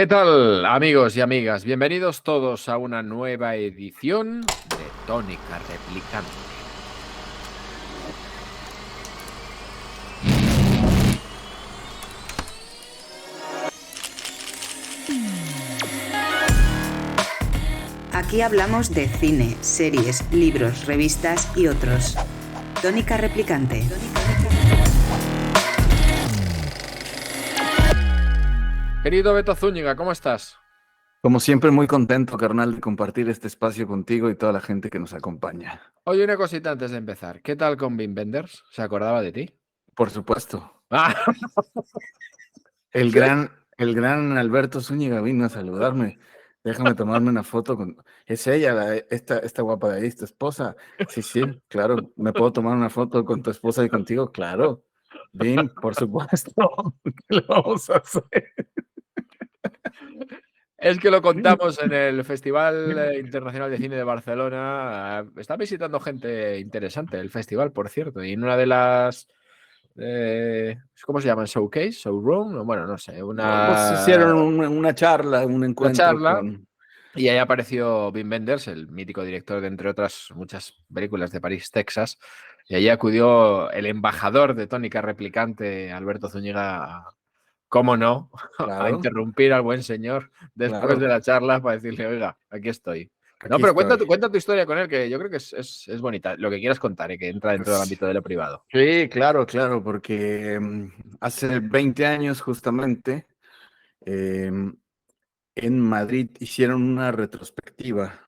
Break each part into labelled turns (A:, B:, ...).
A: ¿Qué tal, amigos y amigas? Bienvenidos todos a una nueva edición de Tónica Replicante.
B: Aquí hablamos de cine, series, libros, revistas y otros. Tónica Replicante.
A: Querido Beto Zúñiga, ¿cómo estás?
C: Como siempre, muy contento, carnal, de compartir este espacio contigo y toda la gente que nos acompaña.
A: Oye, una cosita antes de empezar. ¿Qué tal con Wim Wenders? ¿Se acordaba de ti?
C: Por supuesto,
A: Ah,
C: el gran, el gran Alberto Zúñiga vino a saludarme. Déjame tomarme una foto con... ¿Es ella, esta guapa de ahí, tu esposa? Sí, sí, claro. ¿Me puedo tomar una foto con tu esposa y contigo? Claro. Vin, por supuesto. ¿Qué le vamos a hacer?
A: es que lo contamos en el Festival Internacional de Cine de Barcelona. Está visitando gente interesante el festival, por cierto, y en una de las... ¿cómo se llama? ¿Showcase? ¿Showroom? Bueno, no sé,
C: Pues hicieron una charla, un
A: una
C: encuentro
A: charla.
C: con...
A: Y ahí apareció Wim Wenders, el mítico director de, entre otras muchas películas de París, Texas. Y allí acudió el embajador de Tónica Replicante, Alberto Zúñiga, cómo no, a
C: Claro,
A: interrumpir al buen señor después de
C: claro.
A: la charla para decirle, oiga, aquí estoy. No,
C: Aquí
A: pero
C: estoy.
A: cuenta tu historia con él, que yo creo que es bonita. Lo que quieras contar, que entra dentro del ámbito de lo privado.
C: Sí, claro, claro, porque hace 20 años justamente em, en Madrid hicieron una retrospectiva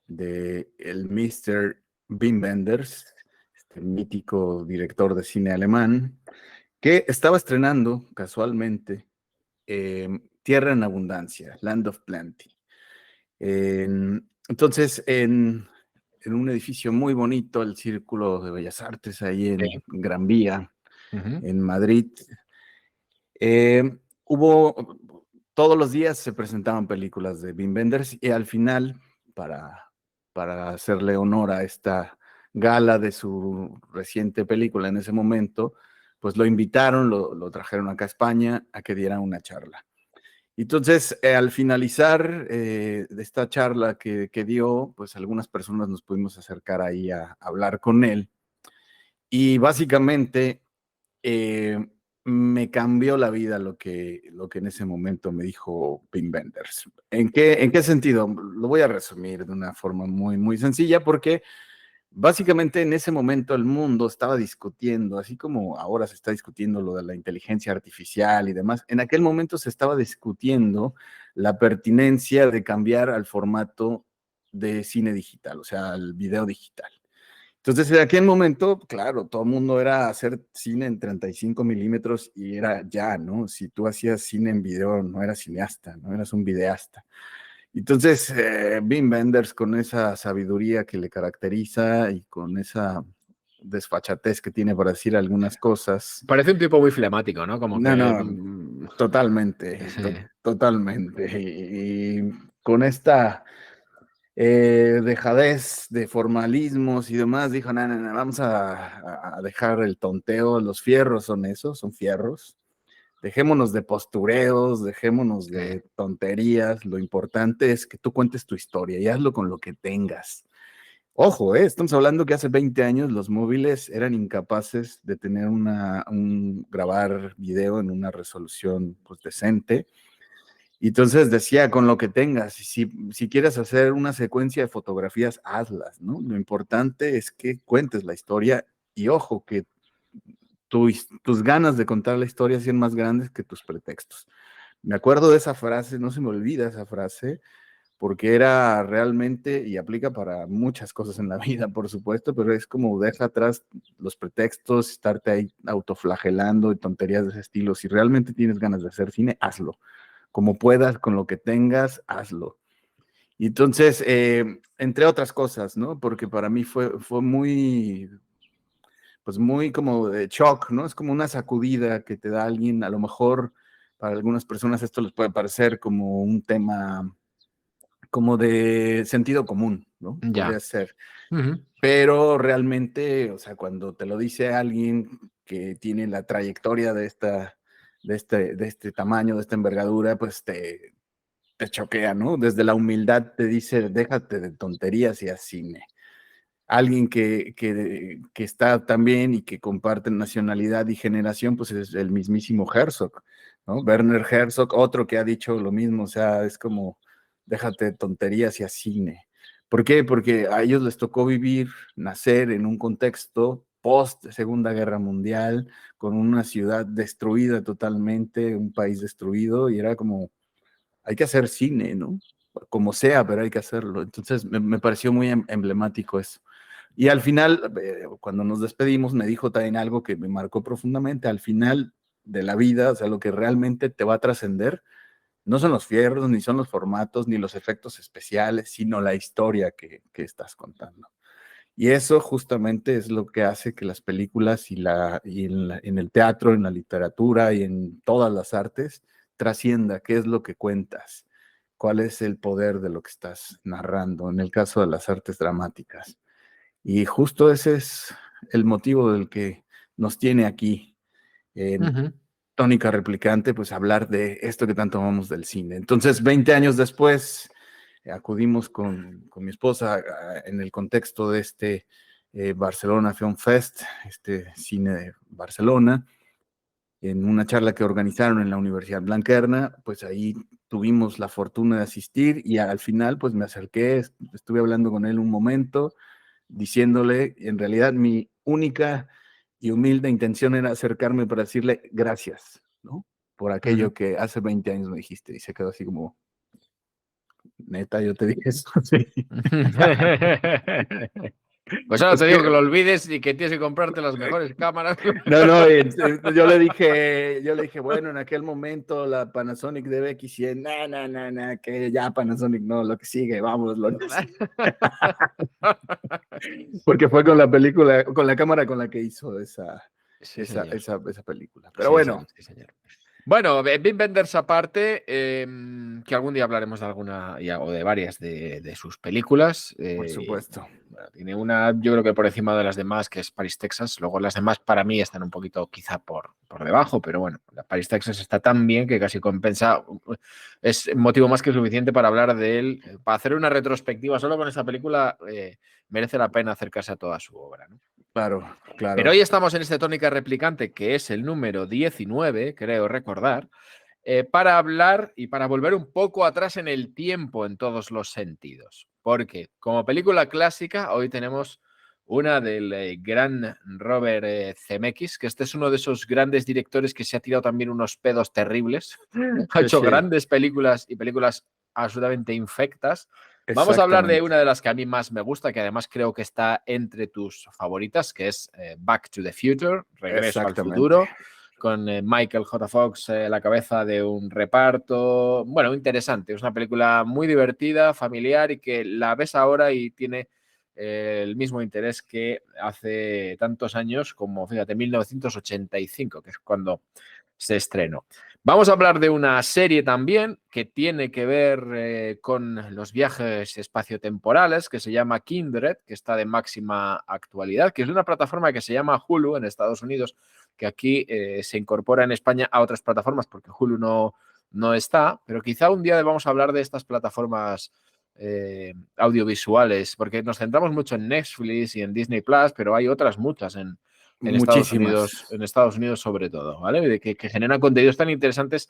C: de el Mr. Wim Wenders, este mítico director de cine alemán, que estaba estrenando casualmente Tierra en Abundancia, Land of Plenty. Entonces, en un edificio muy bonito, el Círculo de Bellas Artes, ahí
A: Sí.
C: en Gran Vía,
A: Ujú.
C: en Madrid, eh, hubo, todos los días se presentaban películas de Wim Wenders y al final, para hacerle honor a esta gala de su reciente película en ese momento, pues lo invitaron, lo trajeron acá a España a que diera una charla. Entonces, al finalizar de esta charla que dio, pues algunas personas nos pudimos acercar ahí a hablar con él. Y básicamente eh, me cambió la vida lo que en ese momento me dijo Wim Wenders. ¿En qué sentido? Lo voy a resumir de una forma muy, muy sencilla porque básicamente en ese momento el mundo estaba discutiendo, así como ahora se está discutiendo lo de la inteligencia artificial y demás, en aquel momento se estaba discutiendo la pertinencia de cambiar al formato de cine digital, o sea, al video digital. Entonces, en aquel momento, claro, todo el mundo era hacer cine en 35 milímetros y era ya, ¿no? Si tú hacías cine en video, no eras cineasta, no eras un videasta. Entonces, Wim Wenders, con esa sabiduría que le caracteriza y con esa desfachatez que tiene para decir algunas cosas,
A: Parece un tipo muy flemático, ¿no? Como
C: no,
A: que...
C: no, totalmente,
A: sí.
C: totalmente. Y con esta dejadez de formalismos y demás, dijo, no, no, no, vamos a dejar el tonteo, los fierros son esos, son fierros. Dejémonos de postureos, dejémonos
A: Sí.
C: de tonterías. Lo importante es que tú cuentes tu historia y hazlo con lo que tengas. Ojo, estamos hablando que hace 20 años los móviles eran incapaces de tener grabar video en una resolución pues, decente. Y entonces decía, con lo que tengas, si quieres hacer una secuencia de fotografías, hazlas, ¿no? Lo importante es que cuentes la historia y ojo, que tus ganas de contar la historia sean más grandes que tus pretextos. Me acuerdo de esa frase, no se me olvida esa frase, porque era realmente, y aplica para muchas cosas en la vida, por supuesto, pero es como deja atrás los pretextos, estarte ahí autoflagelando y tonterías de ese estilo. Si realmente tienes ganas de hacer cine, hazlo. Como puedas, con lo que tengas, hazlo. Y entonces, entre otras cosas, ¿no? Porque para mí fue muy, pues muy como de shock, ¿no? Es como una sacudida que te da alguien, a lo mejor para algunas personas esto les puede parecer como un tema como de sentido común, ¿no?
A: Ya.
C: Podría ser.
A: Ujú.
C: Pero realmente, o sea, cuando te lo dice alguien que tiene la trayectoria de este tamaño, de esta envergadura, pues te choquea, ¿no? Desde la humildad te dice, déjate de tonterías y haz cine. Alguien que está también y que comparte nacionalidad y generación, pues es el mismísimo Herzog, ¿no? Werner Herzog, otro que ha dicho lo mismo, o sea, es como, déjate de tonterías y haz cine. ¿Por qué? Porque a ellos les tocó vivir, nacer en un contexto post Segunda Guerra Mundial, con una ciudad destruida totalmente, un país destruido, y era como, hay que hacer cine, ¿no? Como sea, pero hay que hacerlo. Entonces me pareció muy emblemático eso. Y al final, cuando nos despedimos, me dijo también algo que me marcó profundamente. Al final de la vida, o sea, lo que realmente te va a trascender, no son los fierros, ni son los formatos, ni los efectos especiales, sino la historia que estás contando. Y eso justamente es lo que hace que las películas en el teatro, en la literatura y en todas las artes trascienda. ¿Qué es lo que cuentas? ¿Cuál es el poder de lo que estás narrando? En el caso de las artes dramáticas. Y justo ese es el motivo del que nos tiene aquí en Tónica Replicante, pues hablar de esto que tanto amamos del cine. Entonces, 20 años después, acudimos con mi esposa en el contexto de este Barcelona Film Fest, este cine de Barcelona, en una charla que organizaron en la Universidad Blanquerna, pues ahí tuvimos la fortuna de asistir y al final pues me acerqué, estuve hablando con él un momento, diciéndole, en realidad mi única y humilde intención era acercarme para decirle gracias, ¿no? Por aquello que hace 20 años me dijiste, y se quedó así como, neta, yo te dije eso, sí.
A: Pues ahora te digo que lo olvides y que tienes que comprarte las mejores cámaras.
C: No, yo le dije, bueno, en aquel momento la Panasonic DB100, que ya Panasonic no, lo que sigue, vamos, porque fue con la película, con la cámara con la que hizo esa película. Pero
A: sí,
C: bueno.
A: Sí, señor. Bueno, Wim Wenders aparte, que algún día hablaremos de alguna o de varias de sus películas.
C: Por supuesto.
A: Bueno, tiene una, yo creo que por encima de las demás, que es Paris, Texas. Luego las demás para mí están un poquito quizá por debajo, pero bueno, la Paris, Texas está tan bien que casi compensa. Es motivo más que suficiente para hablar de él. Para hacer una retrospectiva solo con esta película, merece la pena acercarse a toda su obra, ¿no?
C: Claro.
A: Pero hoy estamos en este Tónica Replicante, que es el número 19, creo recordar, para hablar y para volver un poco atrás en el tiempo en todos los sentidos. Porque como película clásica, hoy tenemos una del gran Robert Zemeckis, que este es uno de esos grandes directores que se ha tirado también unos pedos terribles. Ha hecho grandes películas y películas absolutamente infectas. Vamos a hablar de una de las que a mí más me gusta, que además creo que está entre tus favoritas, que es Back to the Future, Regreso al Futuro, con Michael J. Fox a la cabeza de un reparto. Bueno, interesante. Es una película muy divertida, familiar y que la ves ahora y tiene el mismo interés que hace tantos años como, fíjate, 1985, que es cuando se estrenó. Vamos a hablar de una serie también que tiene que ver con los viajes espaciotemporales, que se llama Kindred, que está de máxima actualidad, que es de una plataforma que se llama Hulu en Estados Unidos, que aquí se incorpora en España a otras plataformas porque Hulu no está, pero quizá un día vamos a hablar de estas plataformas audiovisuales, porque nos centramos mucho en Netflix y en Disney Plus, pero hay otras muchas en Estados Unidos sobre todo, ¿vale? De que generan contenidos tan interesantes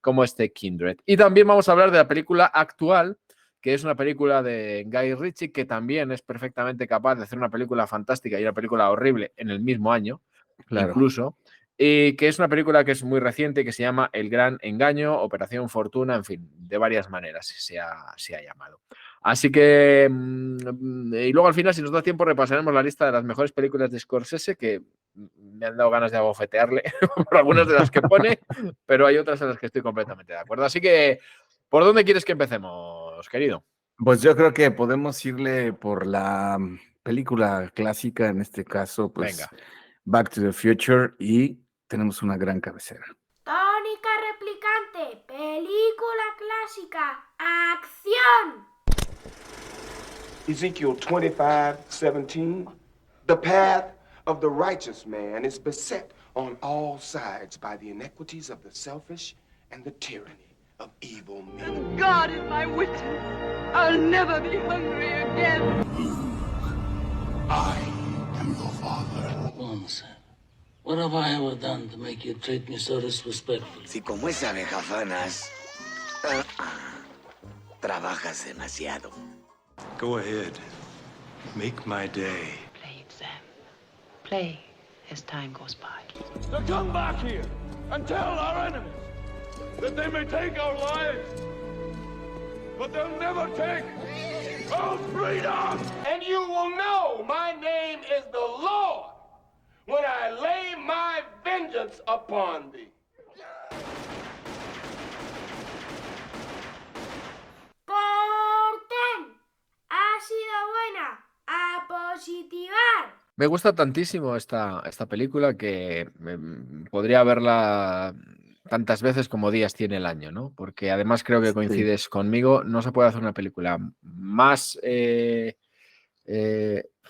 A: como este Kindred. Y también vamos a hablar de la película actual, que es una película de Guy Ritchie, que también es perfectamente capaz de hacer una película fantástica y una película horrible en el mismo año, incluso, y que es una película que es muy reciente, que se llama El Gran Engaño, Operación Fortuna, en fin, de varias maneras se ha llamado. Así que, y luego al final, si nos da tiempo, repasaremos la lista de las mejores películas de Scorsese, que me han dado ganas de abofetearle por algunas de las que pone, pero hay otras en las que estoy completamente de acuerdo. Así que, ¿por dónde quieres que empecemos, querido?
C: Pues yo creo que podemos irle por la película clásica, en este caso, pues venga. Back to the Future, y tenemos una gran cabecera.
D: Tónica Replicante, película clásica, acción.
E: Ezekiel 25:17. The path of the righteous man is beset on all sides by the inequities of the selfish and the tyranny of evil men.
F: God is my witness. I'll never be hungry again.
E: I am your father.
G: Holmes, what have I ever done to make you treat me so disrespectfully?
H: Si como es abejafanas, trabajas demasiado.
I: Go ahead. Make my day.
J: Play it, Sam. Play as time goes by.
I: Now come back here and tell our enemies that they may take our lives, but they'll never take our freedom!
E: And you will know my name is the Lord when I lay my vengeance upon thee.
D: Corten. Ha sido buena. A positivar.
A: Me gusta tantísimo esta película que podría verla tantas veces como días tiene el año, ¿no? Porque además creo que coincides conmigo, no se puede hacer una película más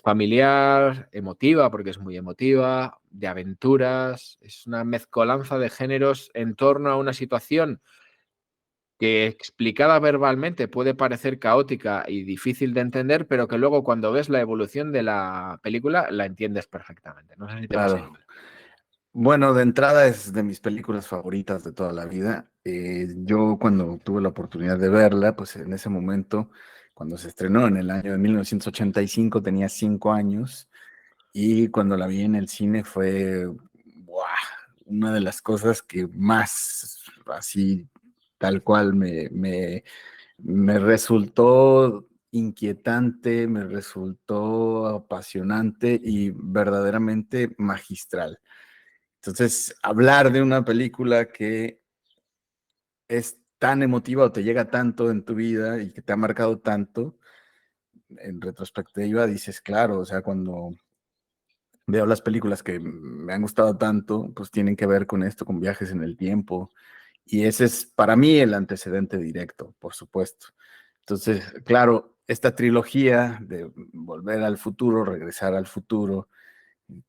A: familiar, emotiva, porque es muy emotiva, de aventuras, es una mezcolanza de géneros en torno a una situación que explicada verbalmente puede parecer caótica y difícil de entender, pero que luego cuando ves la evolución de la película la entiendes perfectamente. No sé si te pasa igual.
C: Bueno, de entrada es de mis películas favoritas de toda la vida. Yo cuando tuve la oportunidad de verla, pues en ese momento, cuando se estrenó en el año de 1985, tenía 5 años y cuando la vi en el cine fue una de las cosas que más así tal cual me resultó inquietante, me resultó apasionante y verdaderamente magistral. Entonces, hablar de una película que es tan emotiva o te llega tanto en tu vida y que te ha marcado tanto, en retrospectiva dices, claro, o sea, cuando veo las películas que me han gustado tanto, pues tienen que ver con esto, con viajes en el tiempo. Y ese es para mí el antecedente directo, por supuesto. Entonces, claro, esta trilogía de Volver al Futuro, Regresar al Futuro,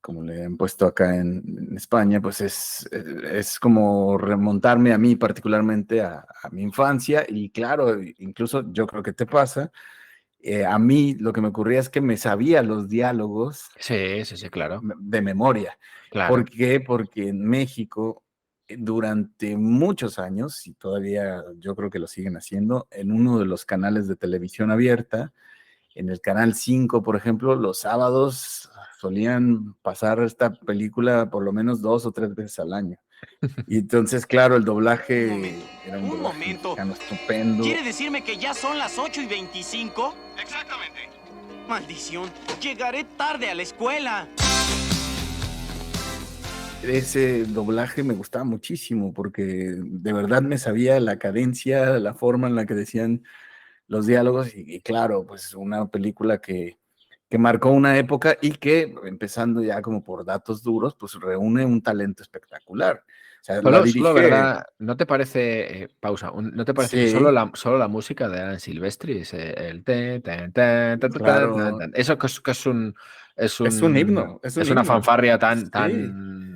C: como le han puesto acá en España, pues es como remontarme a mí particularmente a mi infancia y claro, incluso yo creo que te pasa, a mí lo que me ocurría es que me sabía los diálogos
A: Sí, claro.
C: de memoria.
A: Claro.
C: ¿Por qué? Porque en México durante muchos años, y todavía yo creo que lo siguen haciendo, en uno de los canales de televisión abierta, en el Canal 5, por ejemplo, los sábados solían pasar esta película por lo menos 2 o 3 veces al año. Y entonces, claro, el doblaje era un doblaje mexicano estupendo.
K: ¿Quiere decirme que ya son las 8:25?
I: Exactamente.
K: Maldición, llegaré tarde a la escuela.
C: Ese doblaje me gustaba muchísimo porque de verdad me sabía la cadencia, la forma en la que decían los diálogos y claro, pues una película que marcó una época y que, empezando ya como por datos duros, pues reúne un talento espectacular. O sea,
A: Solo, ¿verdad? ¿No te parece, ¿no te parece que
C: Sí.
A: solo la música de Alan Silvestri, el
C: Claro.
A: eso que es un
C: himno, es un
A: una
C: himno.
A: fanfarria
C: Sí.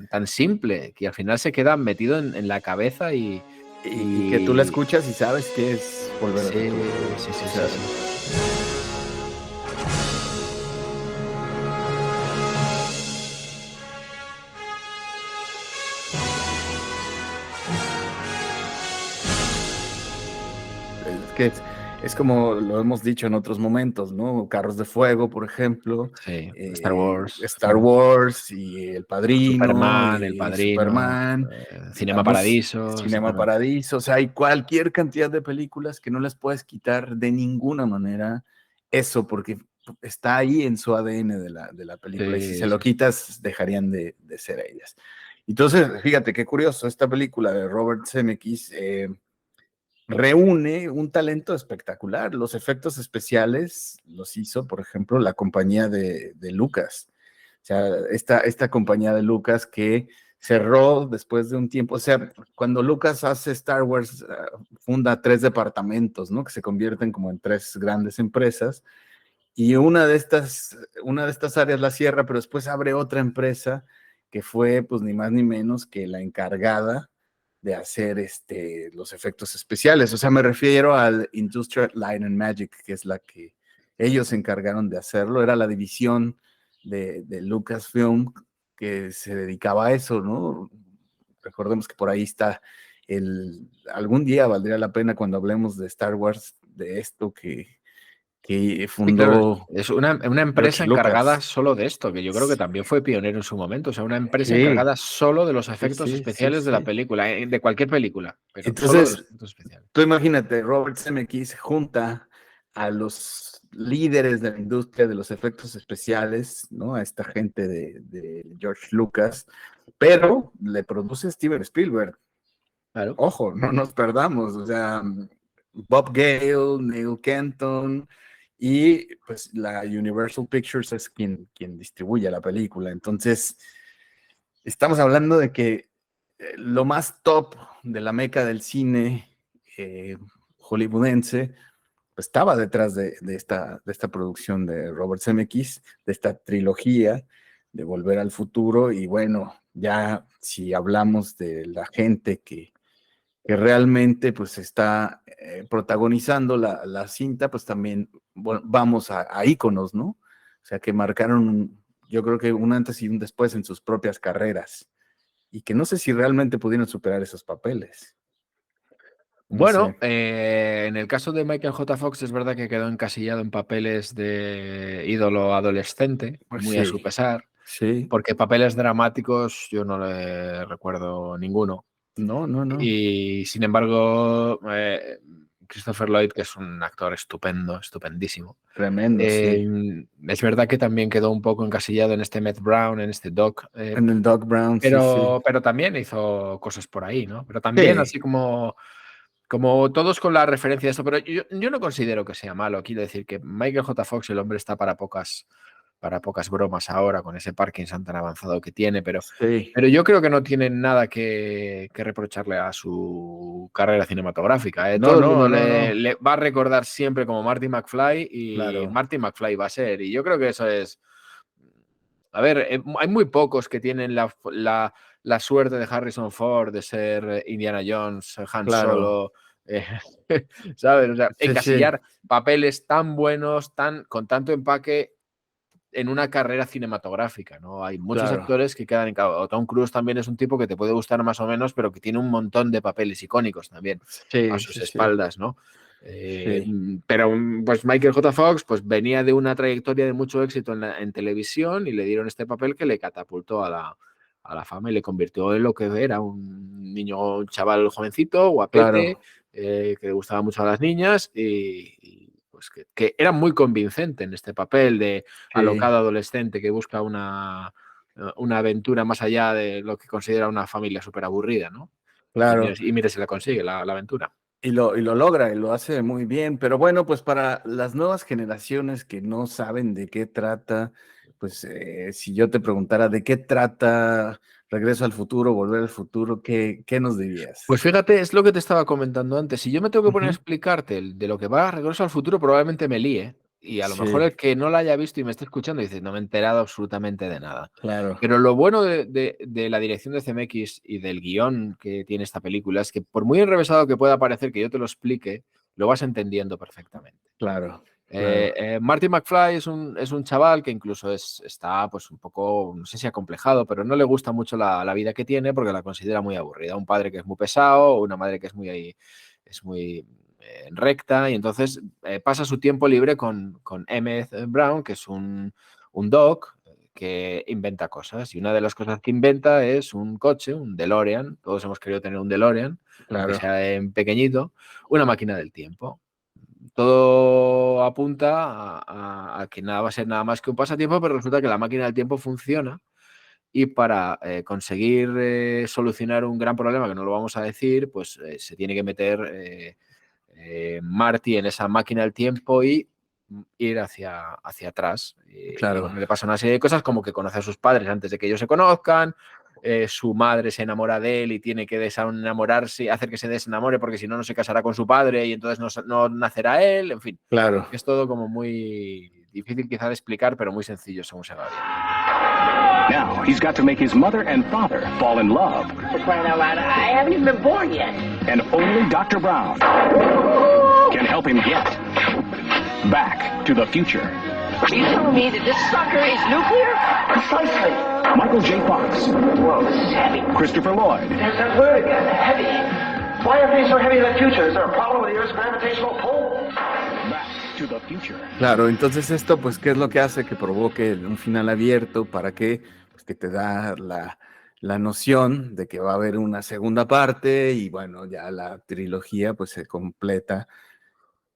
A: tan simple que al final se queda metido en la cabeza y
C: que tú la escuchas y sabes que es Volver al
A: Sí,
C: Futuro.
A: sí.
C: O sea, es que es como lo hemos dicho en otros momentos, ¿no? Carros de Fuego, por ejemplo.
A: Sí, Star Wars.
C: Star Wars y El Padrino.
A: Superman, El
C: y
A: Padrino,
C: Superman.
A: Cinema Paradiso.
C: Cinema Paradiso. O sea, hay cualquier cantidad de películas que no les puedes quitar de ninguna manera eso, porque está ahí en su ADN de la película. Y si se lo quitas, dejarían de ser ellas. Entonces, fíjate qué curioso, esta película de Robert Zemeckis reúne un talento espectacular. Los efectos especiales los hizo, por ejemplo, la compañía de Lucas. O sea, esta compañía de Lucas que cerró después de un tiempo. O sea, cuando Lucas hace Star Wars, funda 3 departamentos, ¿no? Que se convierten como en 3 grandes empresas. Y una de estas áreas la cierra, pero después abre otra empresa que fue pues ni más ni menos que la encargada de hacer los efectos especiales. O sea, me refiero al Industrial Light and Magic, que es la que ellos se encargaron de hacerlo. Era la división de Lucasfilm que se dedicaba a eso, ¿no? Recordemos que por ahí está algún día valdría la pena cuando hablemos de Star Wars, de esto que fundó.
A: Sí, claro, es una empresa
C: George Lucas.
A: encargada solo de esto, que yo creo que también fue pionero en su momento. O sea, una empresa
C: Sí.
A: encargada solo de los efectos
C: sí,
A: especiales de la película, de cualquier película, pero solo de los
C: Entonces,
A: efectos especiales.
C: tú imagínate, Robert Zemeckis junta a los líderes de la industria de los efectos especiales, ¿no? A esta gente de George Lucas, pero le produce Steven Spielberg.
A: Claro.
C: Ojo, no nos perdamos, o sea, Bob Gale, Neil Kenton, y pues la Universal Pictures es quien distribuye la película. Entonces, estamos hablando de que lo más top de la meca del cine hollywoodense pues, estaba detrás de esta producción de Robert Zemeckis, de esta trilogía de Volver al Futuro. Y bueno, ya si hablamos de la gente que realmente pues está protagonizando la cinta, pues también vamos a íconos, ¿no? O sea, que marcaron, yo creo que un antes y un después en sus propias carreras, y que no sé si realmente pudieron superar esos papeles.
A: Bueno, en el caso de Michael J. Fox es verdad que quedó encasillado en papeles de ídolo adolescente, muy a su pesar, porque papeles dramáticos yo no le recuerdo ninguno.
C: No.
A: Y sin embargo, Christopher Lloyd, que es un actor estupendo, estupendísimo.
C: Tremendo, sí.
A: Es verdad que también quedó un poco encasillado en este Matt Brown, en este Doc.
C: En el Doc Brown,
A: pero también hizo cosas por ahí, ¿no? Pero también así como todos con la referencia de esto. Pero yo no considero que sea malo. Quiero decir que Michael J. Fox, el hombre, está para pocas bromas ahora con ese Parkinson tan avanzado que tiene, pero yo creo que no tiene nada que reprocharle a su carrera cinematográfica. Todo el mundo le va a recordar siempre como Marty McFly y Marty McFly va a ser. Y yo creo que eso es... A ver, hay muy pocos que tienen la suerte de Harrison Ford de ser Indiana Jones, Han Solo... ¿sabes? O sea, encasillar papeles tan buenos, con tanto empaque en una carrera cinematográfica, ¿no? Hay muchos actores que quedan encajados. Tom Cruise también es un tipo que te puede gustar más o menos, pero que tiene un montón de papeles icónicos también a sus espaldas, ¿no? Pero pues Michael J. Fox pues venía de una trayectoria de mucho éxito en televisión y le dieron este papel que le catapultó a la fama y le convirtió en lo que era un niño, un chaval jovencito, guapete, que le gustaba mucho a las niñas y pues que era muy convincente en este papel de alocado adolescente que busca una aventura más allá de lo que considera una familia súper aburrida, ¿no?
C: Claro.
A: Y mire si la consigue la aventura.
C: Y lo logra, y lo hace muy bien. Pero bueno, pues para las nuevas generaciones que no saben de qué trata, pues si yo te preguntara de qué trata Regreso al Futuro, Volver al Futuro, ¿qué nos dirías?
A: Pues fíjate, es lo que te estaba comentando antes. Si yo me tengo que poner a explicarte de lo que va a Regreso al Futuro, probablemente me líe. Y a lo mejor el que no la haya visto y me esté escuchando dice, no me he enterado absolutamente de nada.
C: Claro.
A: Pero lo bueno de la dirección de Zemeckis y del guión que tiene esta película es que por muy enrevesado que pueda parecer que yo te lo explique, lo vas entendiendo perfectamente.
C: Claro.
A: Marty McFly es un chaval que incluso está pues un poco, no sé si acomplejado, pero no le gusta mucho la vida que tiene porque la considera muy aburrida. Un padre que es muy pesado, una madre que es muy recta, y entonces pasa su tiempo libre con Emmett Brown, que es un doc que inventa cosas, y una de las cosas que inventa es un coche, un DeLorean. Todos hemos querido tener un DeLorean, aunque sea en pequeñito, una máquina del tiempo. Todo apunta a que nada va a ser nada más que un pasatiempo, pero resulta que la máquina del tiempo funciona y para conseguir solucionar un gran problema, que no lo vamos a decir, pues se tiene que meter Marty en esa máquina del tiempo y ir hacia atrás. Y bueno, le pasa una serie de cosas como que conoce a sus padres antes de que ellos se conozcan. Su madre se enamora de él y tiene que desenamorarse, hacer que se desenamore porque si no, no se casará con su padre y entonces no nacerá él, en fin.
C: Claro.
A: Es todo como muy difícil quizá de explicar, pero muy sencillo según se va viendo.
L: Now, he's got to make his mother and father fall in love.
M: For crying out loud, I haven't even been born yet.
L: And only Dr. Brown can help him get back to the future.
M: Are you telling me that this sucker is nuclear? Precisely.
L: Michael J. Fox.
M: Whoa, this is heavy.
L: Christopher Lloyd.
M: There's that word again, heavy. Why are things so heavy in the future? Is there a problem with the Earth's gravitational pull?
L: Back to the future.
C: Claro, entonces esto, pues, ¿qué es lo que hace? Que provoque un final abierto. ¿Para qué? Pues que te da la noción de que va a haber una segunda parte y, bueno, ya la trilogía, pues, se completa.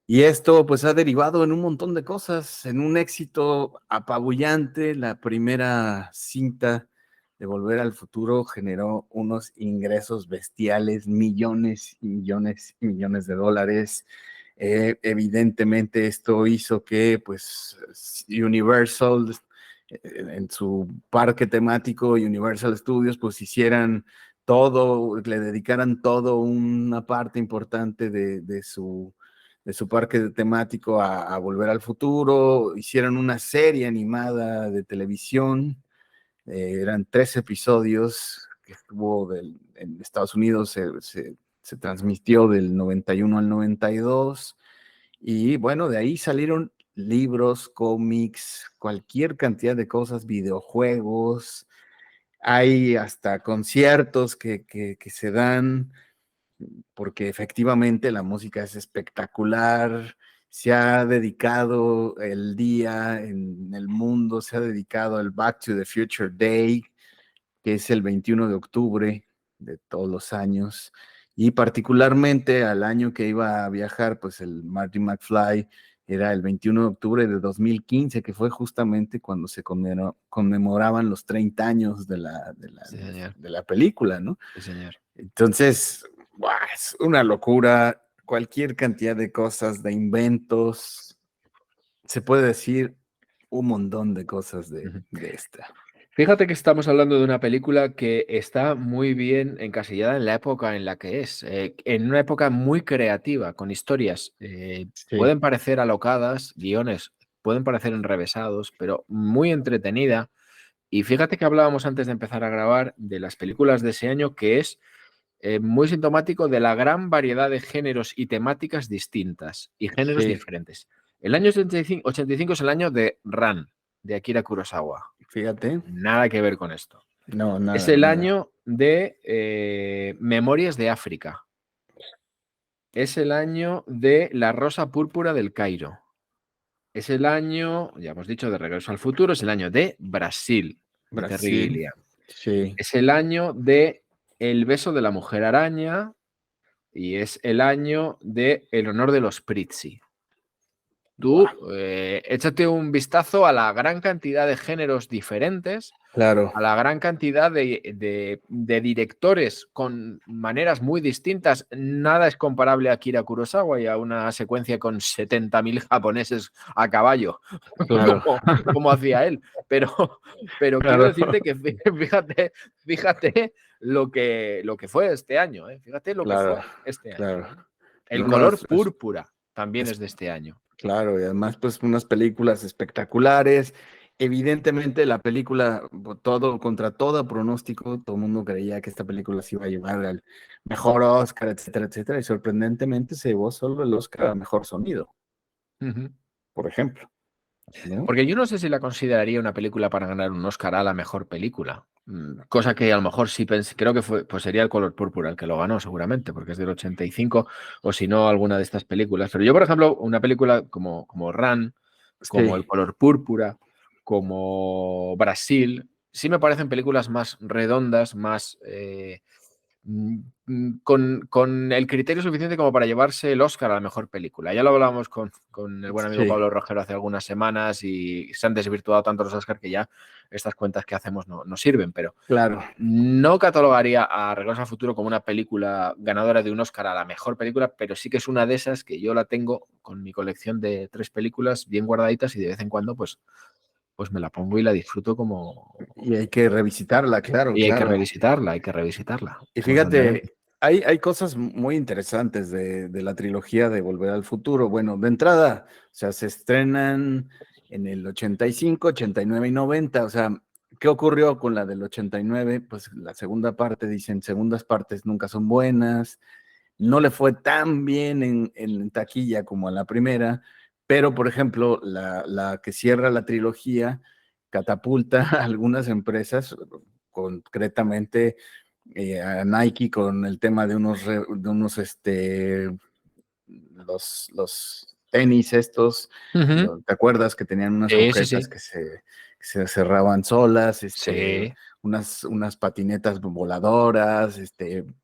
C: Y esto, pues, ha derivado en un montón de cosas, en un éxito apabullante. La primera cinta de Volver al Futuro generó unos ingresos bestiales, millones y millones y millones de dólares. Evidentemente esto hizo que, pues, Universal, en su parque temático, Universal Studios, pues hicieran todo, le dedicaran todo una parte importante de su parque temático a Volver al Futuro. Hicieron una serie animada de televisión. Eran 3 episodios que estuvo en Estados Unidos, se transmitió del 91 al 92, y bueno, de ahí salieron libros, cómics, cualquier cantidad de cosas, videojuegos, hay hasta conciertos que se dan, porque efectivamente la música es espectacular. Se ha dedicado el día en el mundo, se ha dedicado al Back to the Future Day, que es el 21 de octubre de todos los años, y particularmente al año que iba a viajar, pues el Marty McFly, era el 21 de octubre de 2015, que fue justamente cuando se conmemoraban los 30 años de la película, ¿no?
A: Sí, señor.
C: Entonces, ¡buah!, es una locura. Cualquier cantidad de cosas, de inventos, se puede decir un montón de cosas de esta.
A: Fíjate que estamos hablando de una película que está muy bien encasillada en la época en la que es, en una época muy creativa, con historias, pueden parecer alocadas, guiones pueden parecer enrevesados, pero muy entretenida. Y fíjate que hablábamos antes de empezar a grabar de las películas de ese año, que es muy sintomático de la gran variedad de géneros y temáticas distintas y géneros diferentes. El año 85 es el año de Ran, de Akira Kurosawa.
C: Fíjate.
A: Nada que ver con esto.
C: No, nada.
A: Es el año de Memorias de África. Es el año de La Rosa Púrpura del Cairo. Es el año, ya hemos dicho, de Regreso al Futuro. Es el año de Brasil. Terry Gilliam.
C: Sí.
A: Es el año de El beso de la mujer araña. Y es el año de El honor de los Prizzi. Tú échate un vistazo a la gran cantidad de géneros diferentes,
C: claro,
A: a la gran cantidad de directores con maneras muy distintas. Nada es comparable a Akira Kurosawa y a una secuencia con 70.000 japoneses a caballo,
C: claro.
A: como hacía él. Pero claro, quiero decirte que fíjate lo que fue este año. Fíjate lo que fue este año.
C: Claro.
A: El color púrpura también es de este año.
C: Claro, y además, pues, unas películas espectaculares. Evidentemente, la película, contra todo pronóstico, todo el mundo creía que esta película se iba a llevar al mejor Oscar, etcétera, etcétera, y sorprendentemente se llevó solo el Oscar a mejor sonido, por ejemplo, ¿no?
A: Porque yo no sé si la consideraría una película para ganar un Oscar a la mejor película, cosa que a lo mejor sí pensé, creo que pues sería El color púrpura el que lo ganó seguramente, porque es del 85, o si no, alguna de estas películas. Pero yo, por ejemplo, una película como Ran, como El color púrpura, como Brasil, sí me parecen películas más redondas, más con el criterio suficiente como para llevarse el Oscar a la mejor película. Ya lo hablábamos con el buen amigo Pablo Rogero hace algunas semanas y se han desvirtuado tanto los Oscars que ya estas cuentas que hacemos no sirven, pero
C: claro,
A: no catalogaría a Regreso al Futuro como una película ganadora de un Oscar a la mejor película, pero sí que es una de esas que yo la tengo con mi colección de 3 películas bien guardaditas y de vez en cuando pues me la pongo y la disfruto como...
C: Y hay que revisitarla, claro.
A: Y hay que revisitarla.
C: Y fíjate, hay cosas muy interesantes de la trilogía de Volver al Futuro. Bueno, de entrada, o sea, se estrenan en el 85, 89 y 90, o sea, ¿qué ocurrió con la del 89? Pues la segunda parte, dicen, segundas partes nunca son buenas, no le fue tan bien en taquilla como a la primera, pero por ejemplo, la que cierra la trilogía catapulta a algunas empresas, concretamente a Nike con el tema de los tenis estos, ¿te acuerdas que tenían unas agujetas que se cerraban solas? Unas patinetas voladoras,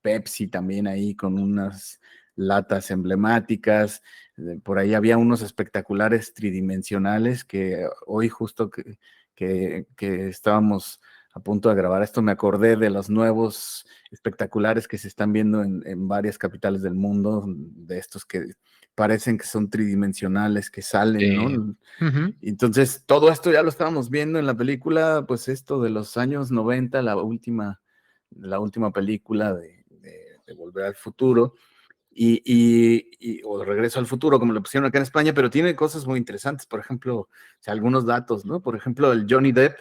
C: Pepsi también ahí con unas latas emblemáticas, por ahí había unos espectaculares tridimensionales que hoy justo que estábamos a punto de grabar esto, me acordé de los nuevos espectaculares que se están viendo en varias capitales del mundo, de estos que parecen que son tridimensionales, que salen, ¿no? Entonces, todo esto ya lo estábamos viendo en la película, pues esto de los años 90, la última película de Volver al Futuro, o Regreso al Futuro, como lo pusieron acá en España, pero tiene cosas muy interesantes, por ejemplo, o sea, algunos datos, ¿no? Por ejemplo, el Johnny Depp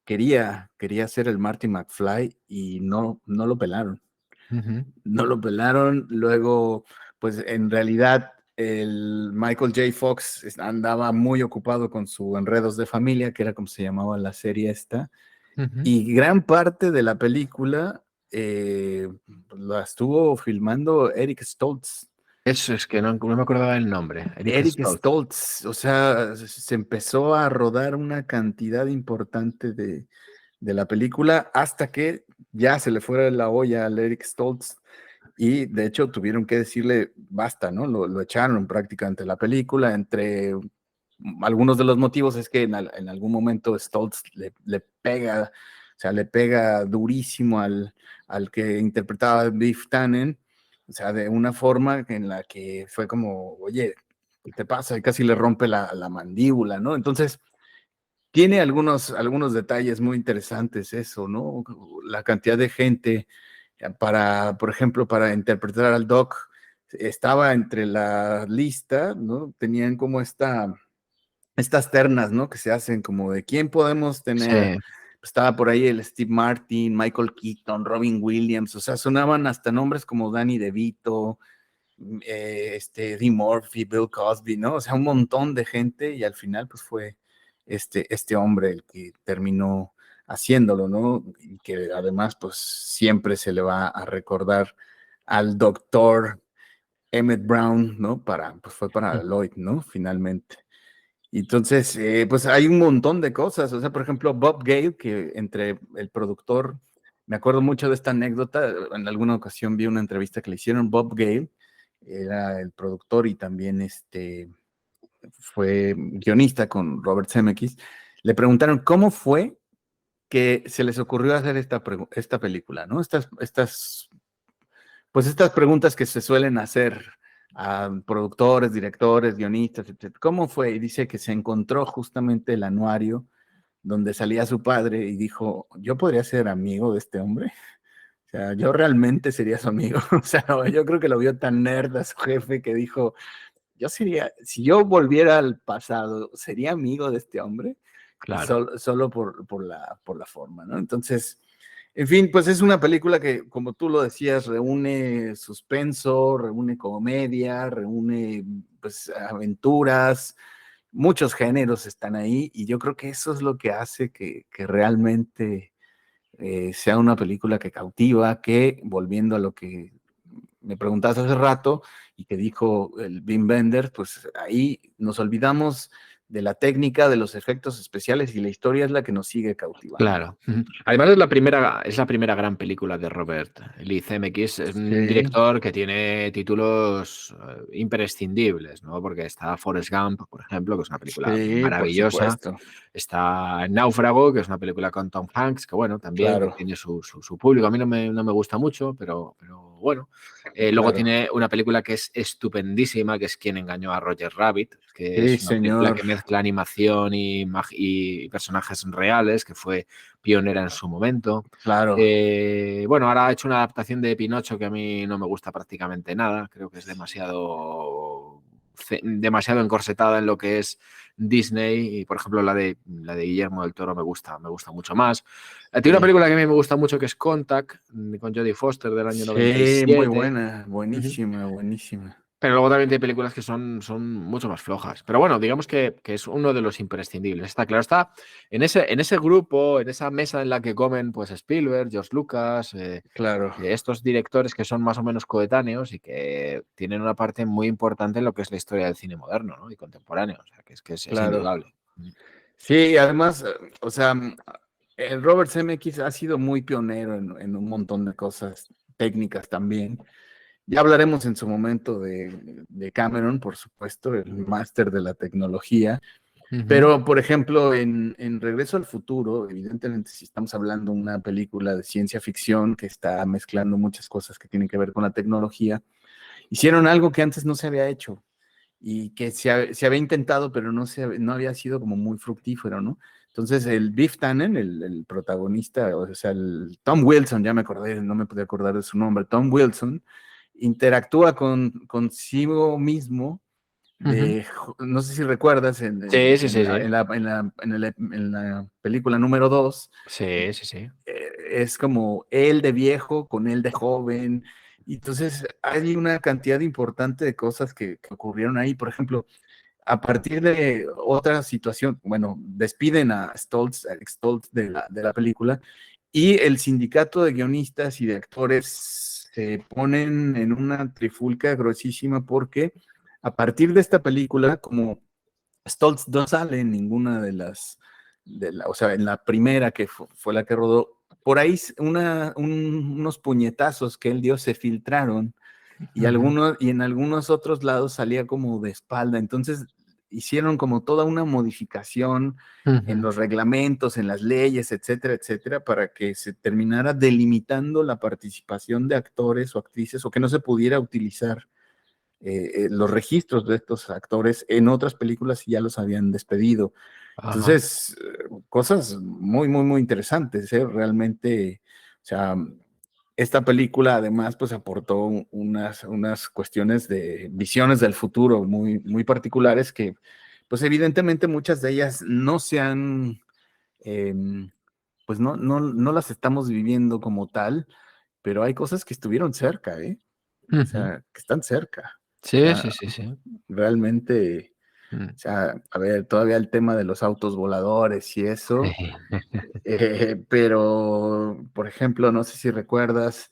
C: quería ser el Marty McFly y no lo pelaron. No lo pelaron, luego, pues en realidad el Michael J. Fox andaba muy ocupado con su Enredos de Familia, que era como se llamaba la serie esta, y gran parte de la película la estuvo filmando Eric Stoltz.
A: Eso es que no me acordaba del nombre.
C: Eric Stoltz, o sea, se empezó a rodar una cantidad importante de la película hasta que ya se le fuera la olla al Eric Stoltz y de hecho tuvieron que decirle basta, ¿no? Lo echaron prácticamente la película. Entre algunos de los motivos es que en algún momento Stoltz le pega, o sea, le pega durísimo al que interpretaba a Biff Tannen, o sea, de una forma en la que fue como, oye, ¿qué te pasa? Y casi le rompe la mandíbula, ¿no? Entonces, tiene algunos detalles muy interesantes eso, ¿no? La cantidad de gente por ejemplo, para interpretar al Doc, estaba entre la lista, ¿no? Tenían como estas ternas, ¿no? Que se hacen como de quién podemos tener.
A: Sí.
C: Estaba por ahí el Steve Martin, Michael Keaton, Robin Williams, o sea, sonaban hasta nombres como Danny DeVito, Eddie Murphy, Bill Cosby, ¿no? O sea, un montón de gente y al final pues fue este hombre el que terminó haciéndolo, ¿no? Y que además pues siempre se le va a recordar al doctor Emmett Brown, ¿no? Pues fue para Lloyd, ¿no? Finalmente. Entonces, pues hay un montón de cosas, o sea, por ejemplo, Bob Gale, que entre el productor, me acuerdo mucho de esta anécdota, en alguna ocasión vi una entrevista que le hicieron. Bob Gale era el productor y también fue guionista con Robert Zemeckis. Le preguntaron cómo fue que se les ocurrió hacer esta película, ¿no? Estas preguntas que se suelen hacer a productores, directores, guionistas, etc. ¿Cómo fue? Y dice que se encontró justamente el anuario donde salía su padre y dijo, yo podría ser amigo de este hombre. O sea, yo realmente sería su amigo. O sea, yo creo que lo vio tan nerd a su jefe que dijo, si yo volviera al pasado, ¿sería amigo de este hombre?
A: Claro.
C: Solo por la forma, ¿no? Entonces, en fin, pues es una película que, como tú lo decías, reúne suspenso, reúne comedia, reúne pues aventuras, muchos géneros están ahí y yo creo que eso es lo que hace que realmente sea una película que cautiva, que volviendo a lo que me preguntaste hace rato y que dijo el Wim Wenders, pues ahí nos olvidamos de la técnica, de los efectos especiales y la historia es la que nos sigue cautivando.
A: Claro. Además es la primera gran película de Robert Lee Zemeckis. Es un director que tiene títulos imprescindibles, ¿no? Porque está Forrest Gump, por ejemplo, que es una película maravillosa. Está Náufrago, que es una película con Tom Hanks, que bueno, también tiene su público. A mí no me gusta mucho, pero bueno. Luego tiene una película que es estupendísima, que es Quién engañó a Roger Rabbit, que es una película que mezcla animación y personajes reales, que fue pionera en su momento.
C: Claro.
A: Bueno, ahora ha hecho una adaptación de Pinocho que a mí no me gusta prácticamente nada. Creo que es demasiado demasiado encorsetada en lo que es Disney, y por ejemplo la de Guillermo del Toro me gusta mucho más. Tiene una película que a mí me gusta mucho que es Contact, con Jodie Foster del año 97.
C: Muy buena, buenísima, buenísima.
A: Pero luego también hay películas que son mucho más flojas. Pero bueno, digamos que es uno de los imprescindibles. Está claro, está en ese grupo, en esa mesa en la que comen pues Spielberg, George Lucas,
C: claro,
A: estos directores que son más o menos coetáneos y que tienen una parte muy importante en lo que es la historia del cine moderno, ¿no? Y contemporáneo. O sea, que es indudable.
C: Sí, además, o sea, el Robert Zemeckis ha sido muy pionero en un montón de cosas técnicas también. Ya hablaremos en su momento de Cameron, por supuesto, el máster de la tecnología. Pero, por ejemplo, en Regreso al Futuro, evidentemente, si estamos hablando de una película de ciencia ficción que está mezclando muchas cosas que tienen que ver con la tecnología, hicieron algo que antes no se había hecho y que se había intentado, pero no había sido como muy fructífero, ¿no? Entonces, el Biff Tannen, el protagonista, o sea, el Tom Wilson, ya me acordé, no me podía acordar de su nombre, Tom Wilson, interactúa consigo mismo. No sé si recuerdas en la película número 2.
A: Sí.
C: Es como él de viejo con él de joven. Y entonces hay una cantidad importante de cosas que ocurrieron ahí. Por ejemplo, a partir de otra situación, bueno, despiden a Alex Stoltz de la película, y el sindicato de guionistas y de actores se ponen en una trifulca gruesísima porque a partir de esta película, como Stoltz no sale en ninguna o sea, en la primera que fue la que rodó, por ahí unos puñetazos que él dio se filtraron y en algunos otros lados salía como de espalda. Entonces hicieron como toda una modificación en los reglamentos, en las leyes, etcétera, etcétera, para que se terminara delimitando la participación de actores o actrices, o que no se pudiera utilizar los registros de estos actores en otras películas y ya los habían despedido. Entonces, cosas muy, muy, muy interesantes, realmente. O sea, esta película además pues aportó unas cuestiones de visiones del futuro muy, muy particulares que pues evidentemente muchas de ellas no se han, pues no las estamos viviendo como tal, pero hay cosas que estuvieron cerca, o sea, que están cerca.
A: Sí,
C: o sea,
A: sí.
C: Realmente, o sea, a ver, todavía el tema de los autos voladores y eso, pero, por ejemplo, no sé si recuerdas,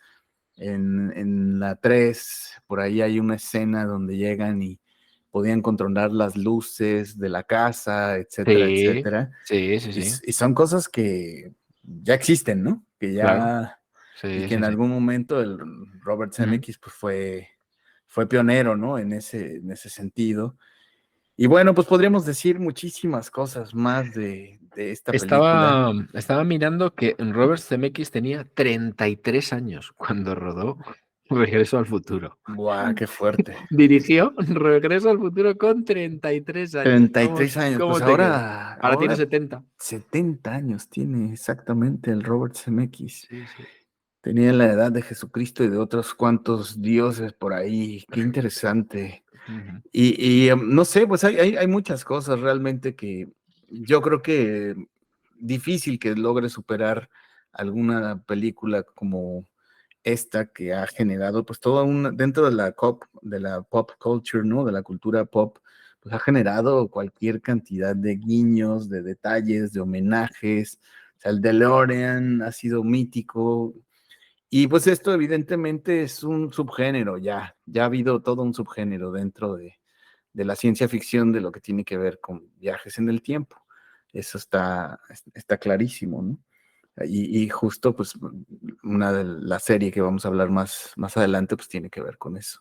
C: en la 3, por ahí hay una escena donde llegan y podían controlar las luces de la casa, etcétera, etcétera.
A: Sí.
C: Y son cosas que ya existen, ¿no? Que ya,
A: claro.
C: y que en algún momento el Robert Zemeckis pues fue pionero, ¿no? En ese sentido. Y bueno, pues podríamos decir muchísimas cosas más de esta película.
A: Estaba mirando que Robert Zemeckis tenía 33 años cuando rodó Regreso al Futuro.
C: ¡Buah, qué fuerte!
A: Dirigió Regreso al Futuro con 33 años.
C: 33 años,
A: ¿Cómo
C: pues
A: te
C: ahora
A: tiene 70.
C: 70 años tiene exactamente el Robert Zemeckis.
A: Sí.
C: Tenía la edad de Jesucristo y de otros cuantos dioses por ahí. Qué interesante. Y no sé, pues hay muchas cosas realmente que yo creo que difícil que logre superar alguna película como esta, que ha generado pues todo dentro de la pop culture, ¿no? De la cultura pop, pues ha generado cualquier cantidad de guiños, de detalles, de homenajes. O sea, el DeLorean ha sido mítico. Y pues esto evidentemente es un subgénero, ya ha habido todo un subgénero dentro de la ciencia ficción, de lo que tiene que ver con viajes en el tiempo. Eso está clarísimo, ¿no? Y justo pues una de la serie que vamos a hablar más adelante pues tiene que ver con eso.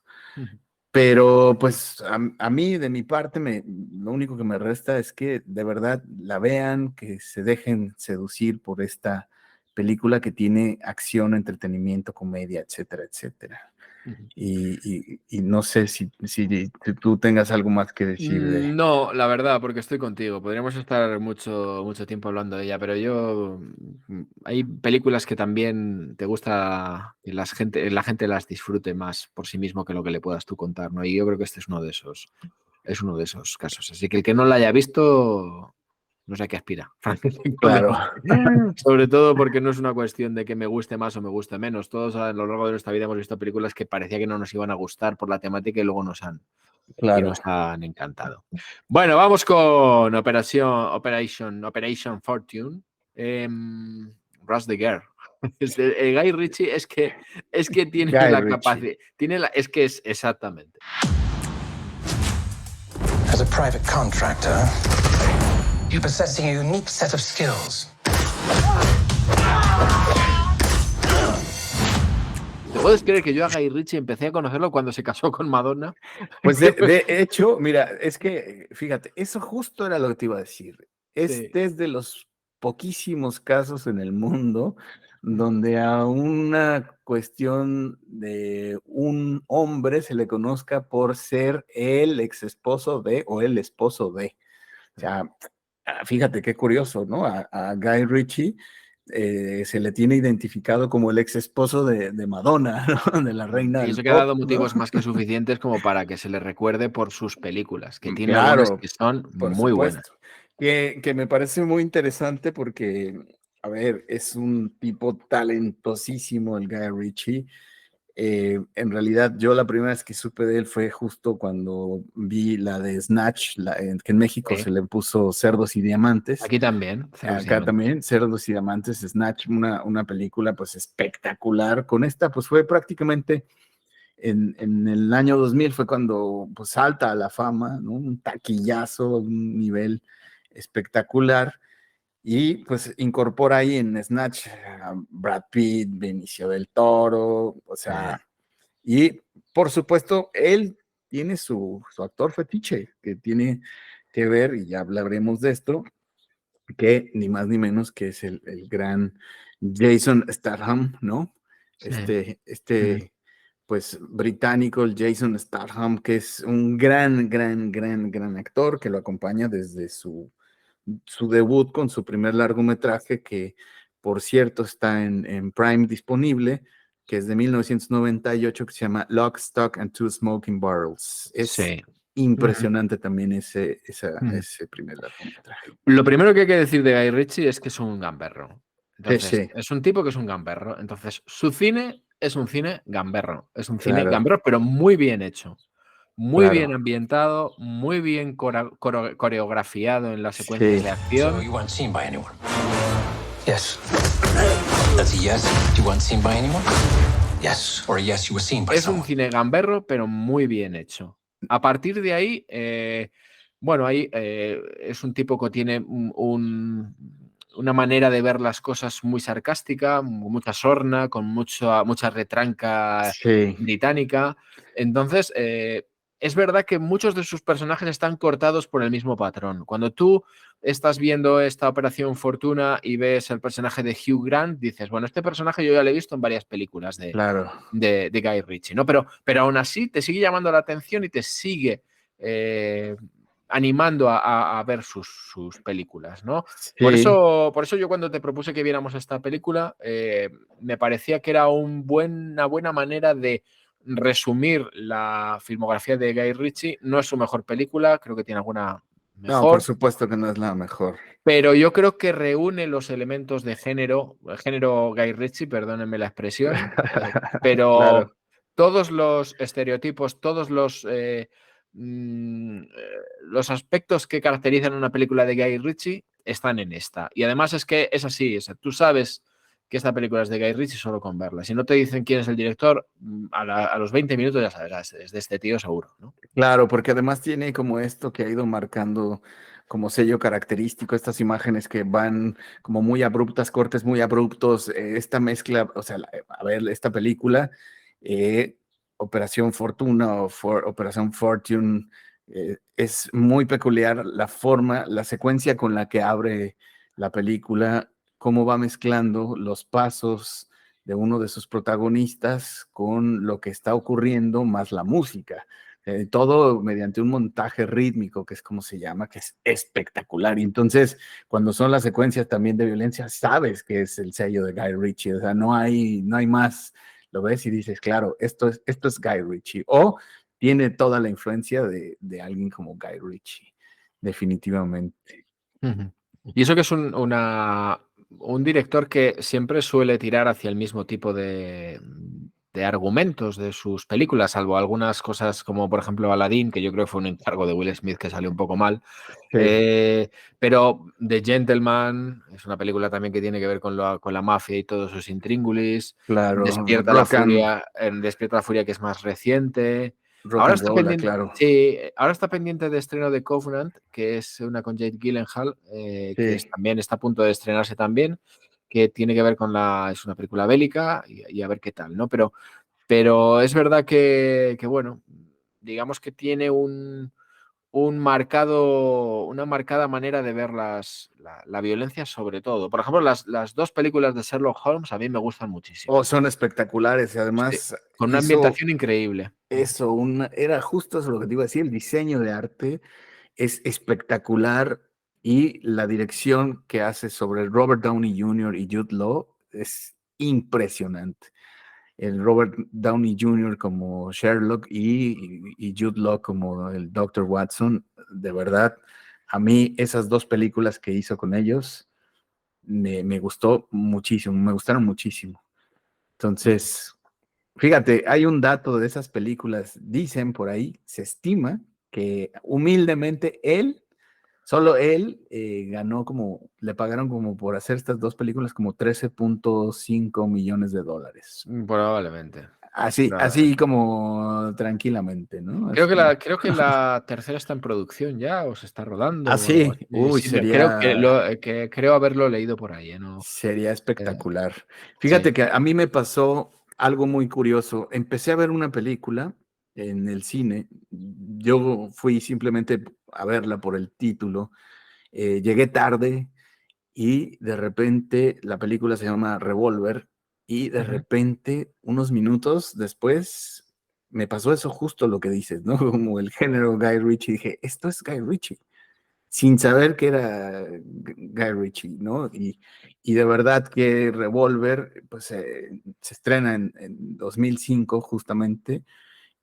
C: Pero pues a mí, de mi parte, lo único que me resta es que de verdad la vean, que se dejen seducir por esta película que tiene acción, entretenimiento, comedia, etcétera, etcétera. Y no sé si tú tengas algo más que decir de...
A: No, la verdad, porque estoy contigo. Podríamos estar mucho tiempo hablando de ella, pero hay películas que también te gusta que la gente las disfrute más por sí mismo que lo que le puedas tú contar, ¿no? Y yo creo que este es uno de esos. Es uno de esos casos. Así que el que no la haya visto, no sé a qué aspira.
C: Claro.
A: Sobre todo porque no es una cuestión de que me guste más o me guste menos. Todos a lo largo de nuestra vida hemos visto películas que parecía que no nos iban a gustar por la temática y luego nos han encantado. Bueno, vamos con Operation Fortune. Rush the Girl. Guy Ritchie es que tiene
C: Guy
A: la
C: Ritchie.
A: capacidad. Es que es exactamente.
N: As a private contractor, you're possessing a unique set of skills.
A: ¿Te puedes creer que yo a Guy Ritchie empecé a conocerlo cuando se casó con Madonna?
C: Pues de hecho, mira, es que, fíjate, eso justo era lo que te iba a decir. Este es de los poquísimos casos en el mundo donde a una cuestión de un hombre se le conozca por ser el ex esposo de o el esposo de. O sea, fíjate qué curioso, ¿no? A Guy Ritchie se le tiene identificado como el ex esposo de Madonna, ¿no? De la reina
A: Y
C: del
A: eso
C: pop,
A: que ha dado
C: ¿no?
A: motivos más que suficientes como para que se le recuerde por sus películas, que tiene
C: Claro,
A: algunas que son
C: por
A: muy buenas.
C: supuesto. Que me parece muy interesante porque, a ver, es un tipo talentosísimo el Guy Ritchie. En realidad, yo la primera vez que supe de él fue justo cuando vi la de Snatch, que en México se le puso Cerdos y Diamantes.
A: Aquí también.
C: Acá también, Cerdos y Diamantes, Snatch, una película pues espectacular. Con esta pues fue prácticamente en el año 2000 fue cuando pues salta a la fama, ¿no? Un taquillazo, un nivel espectacular. Y pues incorpora ahí en Snatch a Brad Pitt, Benicio del Toro, o sea, y por supuesto él tiene su actor fetiche que tiene que ver, y ya hablaremos de esto, que ni más ni menos que es el gran Jason Statham, ¿no? Pues británico, el Jason Statham, que es un gran actor que lo acompaña desde su debut con su primer largometraje, que por cierto está en Prime disponible, que es de 1998, que se llama Lock, Stock and Two Smoking Barrels. Es impresionante también ese primer largometraje.
A: Lo primero que hay que decir de Guy Ritchie es que es un gamberro. Entonces,
C: Sí.
A: es un tipo que es un gamberro. Entonces, su cine es un cine gamberro. Es un cine
C: Claro.
A: gamberro, pero muy bien hecho. Muy
C: Claro.
A: bien ambientado, muy bien coreografiado en las secuencias de acción.
N: So you weren't seen by anyone? Yes. That's a yes. You weren't seen by anyone? Yes. Or a yes, you were seen by
A: Es un
N: someone.
A: cine gamberro, pero muy bien hecho. A partir de ahí, bueno, ahí es un tipo que tiene una manera de ver las cosas muy sarcástica, mucha sorna, con mucha retranca británica. Entonces, es verdad que muchos de sus personajes están cortados por el mismo patrón. Cuando tú estás viendo esta Operación Fortuna y ves el personaje de Hugh Grant, dices, bueno, este personaje yo ya lo he visto en varias películas de Guy Ritchie, ¿no? Pero aún así te sigue llamando la atención y te sigue animando a ver sus películas, ¿no?
C: Sí.
A: Por eso yo cuando te propuse que viéramos esta película, me parecía que era una buena manera de resumir la filmografía de Guy Ritchie. No es su mejor película, creo que tiene alguna mejor.
C: No, por supuesto que no es la mejor.
A: Pero yo creo que reúne los elementos de género Guy Ritchie, perdónenme la expresión, pero
C: Claro.
A: todos los estereotipos, todos los aspectos que caracterizan una película de Guy Ritchie están en esta. Y además es que es así, tú sabes que esta película es de Guy Ritchie solo con verla. Si no te dicen quién es el director, a los 20 minutos ya sabes, es de este tío seguro, ¿no?
C: Claro, porque además tiene como esto que ha ido marcando como sello característico, estas imágenes que van como muy abruptas, cortes muy abruptos, esta mezcla, o sea, a ver, esta película, Operación Fortuna o Operación Fortune, es muy peculiar la forma, la secuencia con la que abre la película, cómo va mezclando los pasos de uno de sus protagonistas con lo que está ocurriendo, más la música. Todo mediante un montaje rítmico, que es como se llama, que es espectacular. Y entonces, cuando son las secuencias también de violencia, sabes que es el sello de Guy Ritchie. O sea, no hay más. Lo ves y dices, claro, esto es Guy Ritchie. O tiene toda la influencia de alguien como Guy Ritchie, definitivamente.
A: Y eso que es un director que siempre suele tirar hacia el mismo tipo de argumentos de sus películas, salvo algunas cosas como, por ejemplo, Aladdin, que yo creo que fue un encargo de Will Smith que salió un poco mal.
C: Sí.
A: Pero The Gentleman es una película también que tiene que ver con la mafia y todos sus intríngulis.
C: Claro,
A: Despierta la furia, que es más reciente.
C: Rock and Roll, claro.
A: Sí, ahora está pendiente de estreno de Covenant, que es una con Jake Gyllenhaal, que también está a punto de estrenarse también, que tiene que ver es una película bélica y a ver qué tal, ¿no? Pero es verdad que bueno, digamos que tiene una marcada manera de ver la violencia sobre todo. Por ejemplo, las dos películas de Sherlock Holmes a mí me gustan muchísimo.
C: Son espectaculares y además...
A: Sí, con una ambientación increíble.
C: Era justo eso lo que te iba a decir, el diseño de arte es espectacular y la dirección que hace sobre Robert Downey Jr. y Jude Law es impresionante. El Robert Downey Jr. como Sherlock y Jude Law como el Dr. Watson, de verdad, a mí esas dos películas que hizo con ellos me gustó muchísimo, me gustaron muchísimo. Entonces, fíjate, hay un dato de esas películas, dicen por ahí, se estima que humildemente solo él ganó le pagaron como por hacer estas dos películas como $13.5 millones.
A: Probablemente.
C: Así como tranquilamente, ¿no?
A: Creo que la tercera está en producción ya o se está rodando.
C: Ah, sí.
A: Sí,
C: sería...
A: Creo haberlo leído por ahí. ¿No?
C: Sería espectacular. Fíjate que a mí me pasó algo muy curioso. Empecé a ver una película en el cine. Yo fui simplemente a verla por el título. Llegué tarde y de repente la película se llama Revolver y de repente unos minutos después me pasó eso justo lo que dices, ¿no? Como el género Guy Ritchie. Dije, esto es Guy Ritchie, sin saber que era Guy Ritchie, ¿no? Y de verdad que Revolver pues, se estrena en 2005 justamente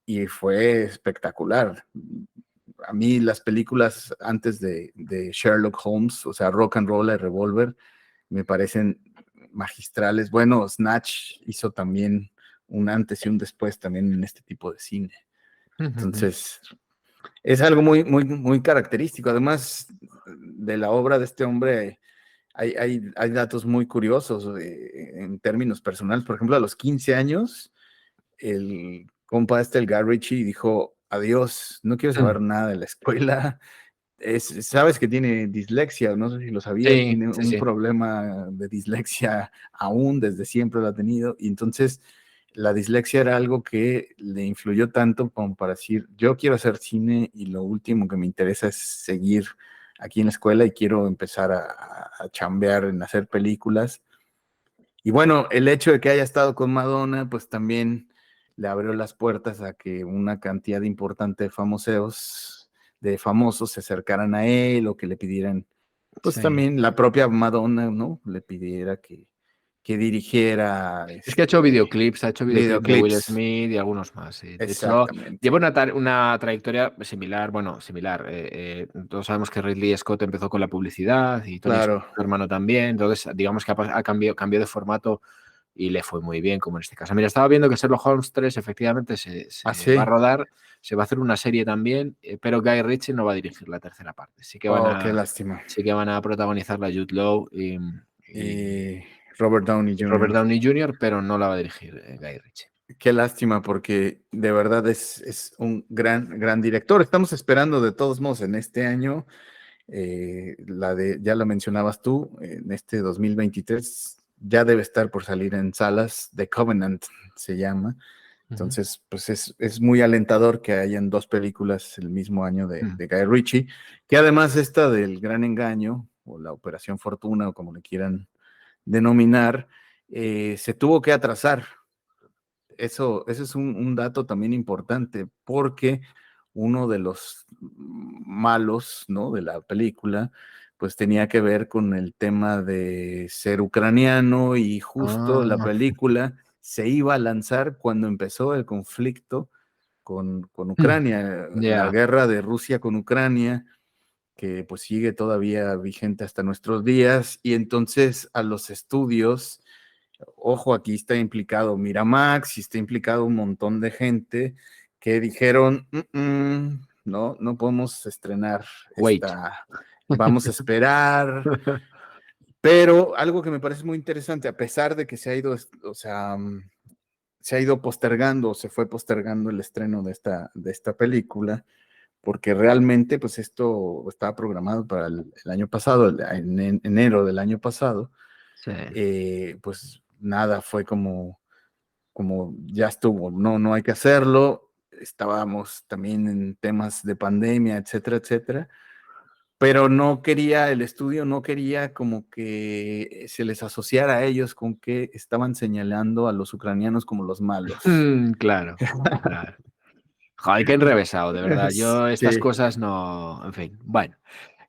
C: y fue espectacular. A mí las películas antes de Sherlock Holmes, o sea, Rock and Roll y Revolver, me parecen magistrales. Bueno, Snatch hizo también un antes y un después también en este tipo de cine. Entonces, es algo muy, muy, muy característico. Además de la obra de este hombre, hay datos muy curiosos en términos personales. Por ejemplo, a los 15 años, el compa el Guy Ritchie, dijo, adiós, no quiero saber nada de la escuela. Sabes que tiene dislexia, no sé si lo sabías, tiene un problema de dislexia aún, desde siempre lo ha tenido, y entonces la dislexia era algo que le influyó tanto como para decir, yo quiero hacer cine y lo último que me interesa es seguir aquí en la escuela y quiero empezar a chambear en hacer películas. Y bueno, el hecho de que haya estado con Madonna, pues también le abrió las puertas a que una cantidad importante de famosos se acercaran a él o que le pidieran, pues también la propia Madonna, ¿no? Le pidiera que dirigiera.
A: Es que ha hecho videoclips, de Will Smith y algunos más. Sí. De hecho, lleva una trayectoria similar, todos sabemos que Ridley Scott empezó con la publicidad y Tony Scott, su hermano también, entonces digamos que ha cambiado de formato y le fue muy bien, como en este caso. Mira, estaba viendo que Sherlock Holmes 3 efectivamente se va a rodar, se va a hacer una serie también, pero Guy Ritchie no va a dirigir la tercera parte. Sí que
C: qué lástima.
A: Sí que van a protagonizarla Jude Law y
C: Robert Downey Jr.
A: Robert Downey Jr., pero no la va a dirigir Guy Ritchie.
C: Qué lástima, porque de verdad es un gran director. Estamos esperando de todos modos en este año, ya la mencionabas tú, en este 2023 ya debe estar por salir en salas. The Covenant se llama. Entonces, pues es muy alentador que hayan dos películas el mismo año de Guy Ritchie, que además esta del Gran Engaño, o la Operación Fortuna, o como le quieran denominar, se tuvo que atrasar. Eso es un dato también importante, porque uno de los malos, ¿no?, de la película, pues tenía que ver con el tema de ser ucraniano, y justo la película se iba a lanzar cuando empezó el conflicto con Ucrania, la guerra de Rusia con Ucrania, que pues sigue todavía vigente hasta nuestros días, y entonces a los estudios, ojo, aquí está implicado Miramax y está implicado un montón de gente que dijeron, no podemos estrenar esta, vamos a esperar. Pero algo que me parece muy interesante, a pesar de que se ha ido, o sea, se ha ido postergando, se fue postergando el estreno de esta película, porque realmente pues esto estaba programado para el año pasado, en enero del año pasado, pues nada, fue como ya estuvo, no hay que hacerlo, estábamos también en temas de pandemia, etcétera, etcétera, pero el estudio no quería como que se les asociara a ellos con que estaban señalando a los ucranianos como los malos.
A: Claro. Joder, qué enrevesado, de verdad. Yo estas cosas no... En fin, bueno.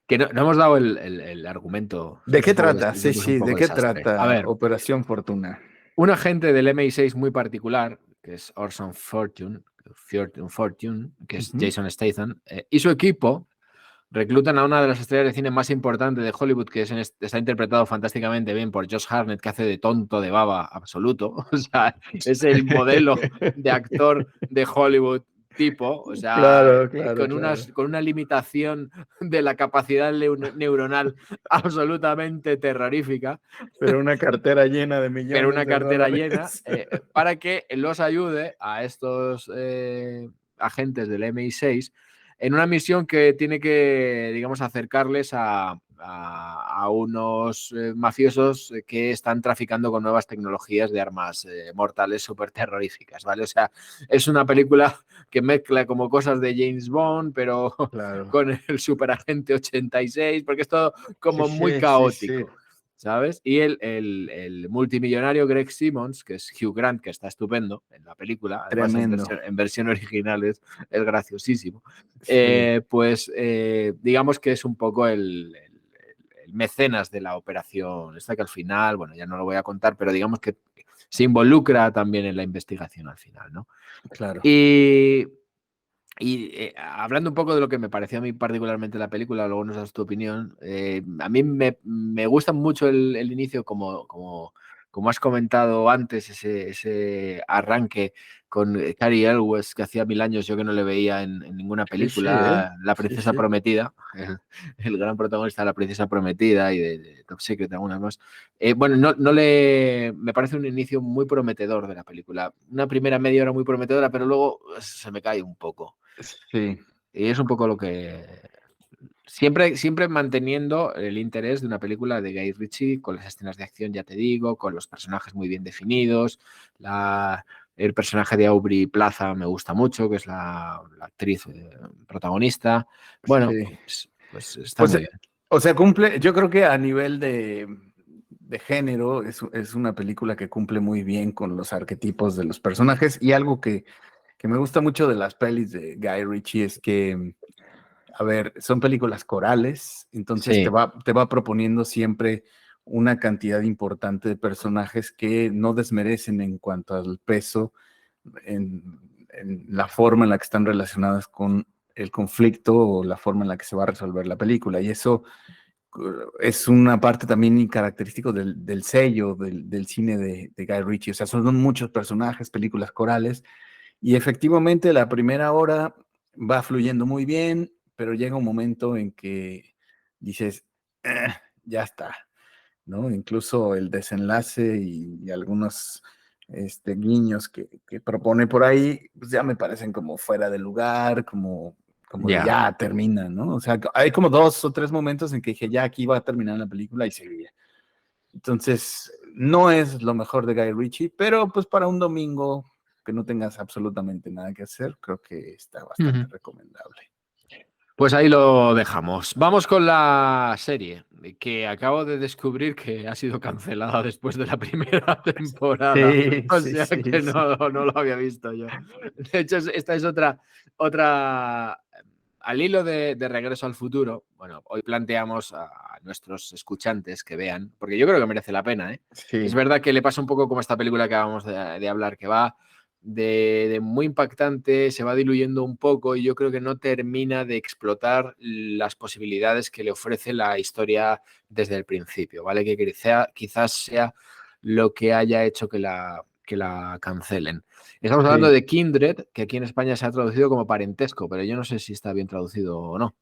A: Que no hemos dado el argumento.
C: ¿De qué trata? Sí, ¿de qué
A: desastre.
C: trata
A: A ver,
C: Operación Fortuna?
A: Un agente del MI6 muy particular, que es Orson Fortune, que es Jason Statham, y su equipo reclutan a una de las estrellas de cine más importantes de Hollywood, que está interpretado fantásticamente bien por Josh Hartnett, que hace de tonto de baba absoluto. O sea, es el modelo de actor de Hollywood tipo, o sea, con una limitación de la capacidad neuronal absolutamente terrorífica.
C: Pero una cartera llena de millones.
A: Pero una cartera llena para que los ayude a estos agentes del MI6 en una misión que tiene que, digamos, acercarles a unos mafiosos que están traficando con nuevas tecnologías de armas mortales súper terroríficas, ¿vale? O sea, es una película que mezcla como cosas de James Bond, pero con el superagente 86, porque es todo como muy caótico. ¿Sabes? Y el multimillonario Greg Simmons, que es Hugh Grant, que está estupendo en la película, además en versión original es graciosísimo, pues digamos que es un poco el mecenas de la operación, esta que al final, bueno, ya no lo voy a contar, pero digamos que se involucra también en la investigación al final, ¿no?
C: Claro.
A: Y hablando un poco de lo que me pareció a mí particularmente la película, luego nos das tu opinión, a mí me gusta mucho el inicio, como has comentado antes, ese arranque con Cary Elwes, que hacía 1000 años yo que no le veía en ninguna película, La Princesa Prometida, el gran protagonista de La Princesa Prometida y de Top Secret, algunas más. Bueno, me parece un inicio muy prometedor de la película. Una primera media hora muy prometedora, pero luego se me cae un poco.
C: Sí.
A: Y es un poco lo que... Siempre manteniendo el interés de una película de Guy Ritchie, con las escenas de acción, ya te digo, con los personajes muy bien definidos. El personaje de Aubrey Plaza me gusta mucho, que es la actriz protagonista. Bueno, pues está muy bien.
C: O sea, cumple, yo creo que a nivel de género es una película que cumple muy bien con los arquetipos de los personajes, y algo que me gusta mucho de las pelis de Guy Ritchie es que, a ver, son películas corales, entonces te va proponiendo siempre una cantidad importante de personajes que no desmerecen en cuanto al peso, en la forma en la que están relacionadas con el conflicto o la forma en la que se va a resolver la película, y eso es una parte también característico del sello del cine de Guy Ritchie. O sea, son muchos personajes, películas corales, y efectivamente la primera hora va fluyendo muy bien, pero llega un momento en que dices, ya está, ¿no? Incluso el desenlace y algunos guiños que propone por ahí, pues ya me parecen como fuera de lugar, como ya termina, ¿no? O sea, hay como 2 o 3 momentos en que dije, ya aquí va a terminar la película, y seguía. Entonces, no es lo mejor de Guy Ritchie, pero pues para un domingo que no tengas absolutamente nada que hacer, creo que está bastante recomendable.
A: Pues ahí lo dejamos. Vamos con la serie, que acabo de descubrir que ha sido cancelada después de la primera temporada. No lo había visto yo. De hecho, esta es otra al hilo de Regreso al Futuro. Bueno, hoy planteamos a nuestros escuchantes que vean, porque yo creo que merece la pena, ¿eh?
C: Sí.
A: Es verdad que le pasa un poco como esta película que acabamos de hablar, que va de muy impactante, se va diluyendo un poco y yo creo que no termina de explotar las posibilidades que le ofrece la historia desde el principio, ¿vale? Que quizás sea lo que haya hecho que la cancelen. Estamos hablando de Kindred, que aquí en España se ha traducido como parentesco, pero yo no sé si está bien traducido o no.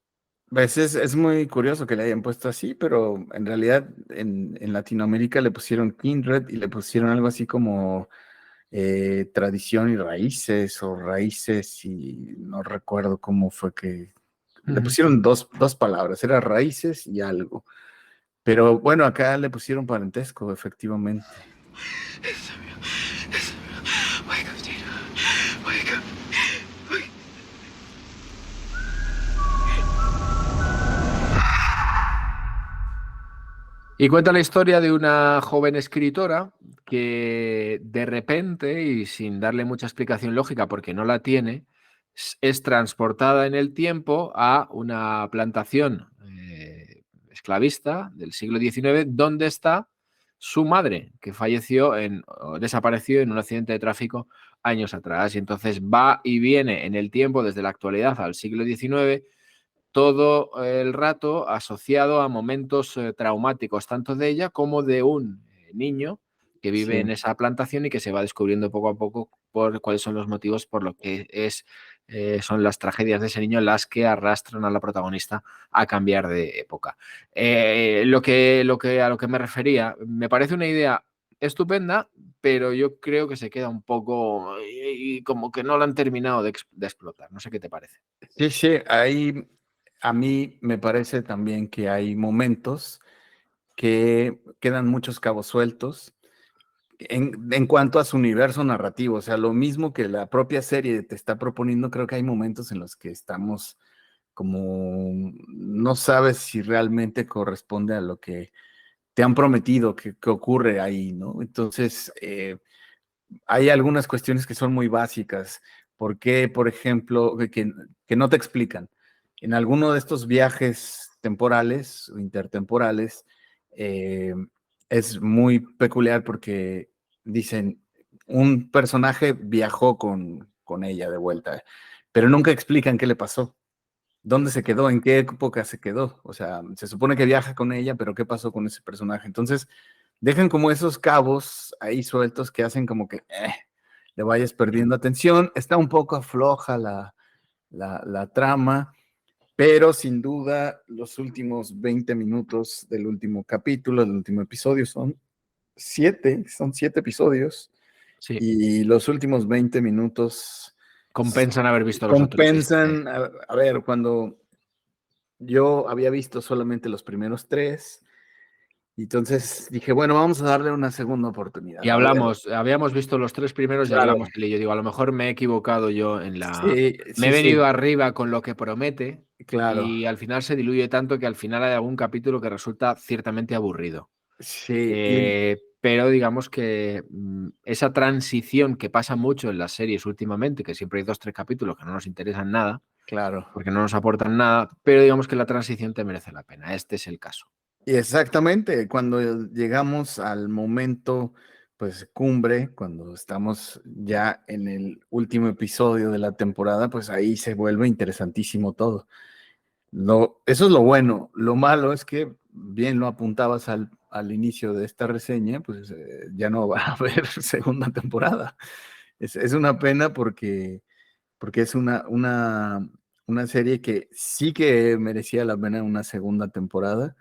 C: Pues es muy curioso que le hayan puesto así, pero en realidad en Latinoamérica le pusieron Kindred y le pusieron algo así como tradición y raíces, o raíces, y no recuerdo cómo fue que le pusieron dos palabras, era raíces y algo. Pero bueno, acá le pusieron parentesco, efectivamente.
A: Y cuenta la historia de una joven escritora que de repente, y sin darle mucha explicación lógica porque no la tiene, es transportada en el tiempo a una plantación esclavista del siglo XIX, donde está su madre, que desapareció en un accidente de tráfico años atrás. Y entonces va y viene en el tiempo desde la actualidad al siglo XIX, todo el rato asociado a momentos traumáticos, tanto de ella como de un niño que vive en esa plantación y que se va descubriendo poco a poco por cuáles son los motivos por lo que son las tragedias de ese niño las que arrastran a la protagonista a cambiar de época. A lo que me refería, me parece una idea estupenda, pero yo creo que se queda un poco y como que no la han terminado de explotar. No sé qué te parece.
C: Sí, ahí a mí me parece también que hay momentos que quedan muchos cabos sueltos en cuanto a su universo narrativo. O sea, lo mismo que la propia serie te está proponiendo, creo que hay momentos en los que estamos como no sabes si realmente corresponde a lo que te han prometido que ocurre ahí, ¿no? Entonces, hay algunas cuestiones que son muy básicas. ¿Por qué, por ejemplo, que no te explican? En alguno de estos viajes temporales o intertemporales, es muy peculiar porque dicen, un personaje viajó con ella de vuelta, pero nunca explican qué le pasó, dónde se quedó, en qué época se quedó. O sea, se supone que viaja con ella, pero ¿qué pasó con ese personaje? Entonces, dejan como esos cabos ahí sueltos que hacen como que le vayas perdiendo atención. Está un poco floja la trama, pero sin duda los últimos 20 minutos del último capítulo, del último episodio, son 7 episodios.
A: Sí.
C: Y los últimos 20 minutos
A: compensan haber visto los otros.
C: Compensan, a ver, cuando yo había visto solamente los primeros 3, entonces dije, bueno, vamos a darle una segunda oportunidad.
A: Y habíamos visto los 3 primeros,
C: claro.
A: Y hablamos, y yo digo, a lo mejor me he equivocado yo en la...
C: Sí,
A: me he venido arriba con lo que promete,
C: claro.
A: Y al final se diluye tanto que al final hay algún capítulo que resulta ciertamente aburrido.
C: Sí.
A: Pero digamos que esa transición que pasa mucho en las series últimamente, que siempre hay 2-3 capítulos que no nos interesan nada,
C: claro,
A: porque no nos aportan nada, pero digamos que la transición te merece la pena. Este es el caso.
C: Y exactamente, cuando llegamos al momento, pues, cumbre, cuando estamos ya en el último episodio de la temporada, pues ahí se vuelve interesantísimo todo. Eso es lo bueno. Lo malo es que, bien lo apuntabas al inicio de esta reseña, pues ya no va a haber segunda temporada. Es una pena porque es una serie que sí que merecía la pena una segunda temporada.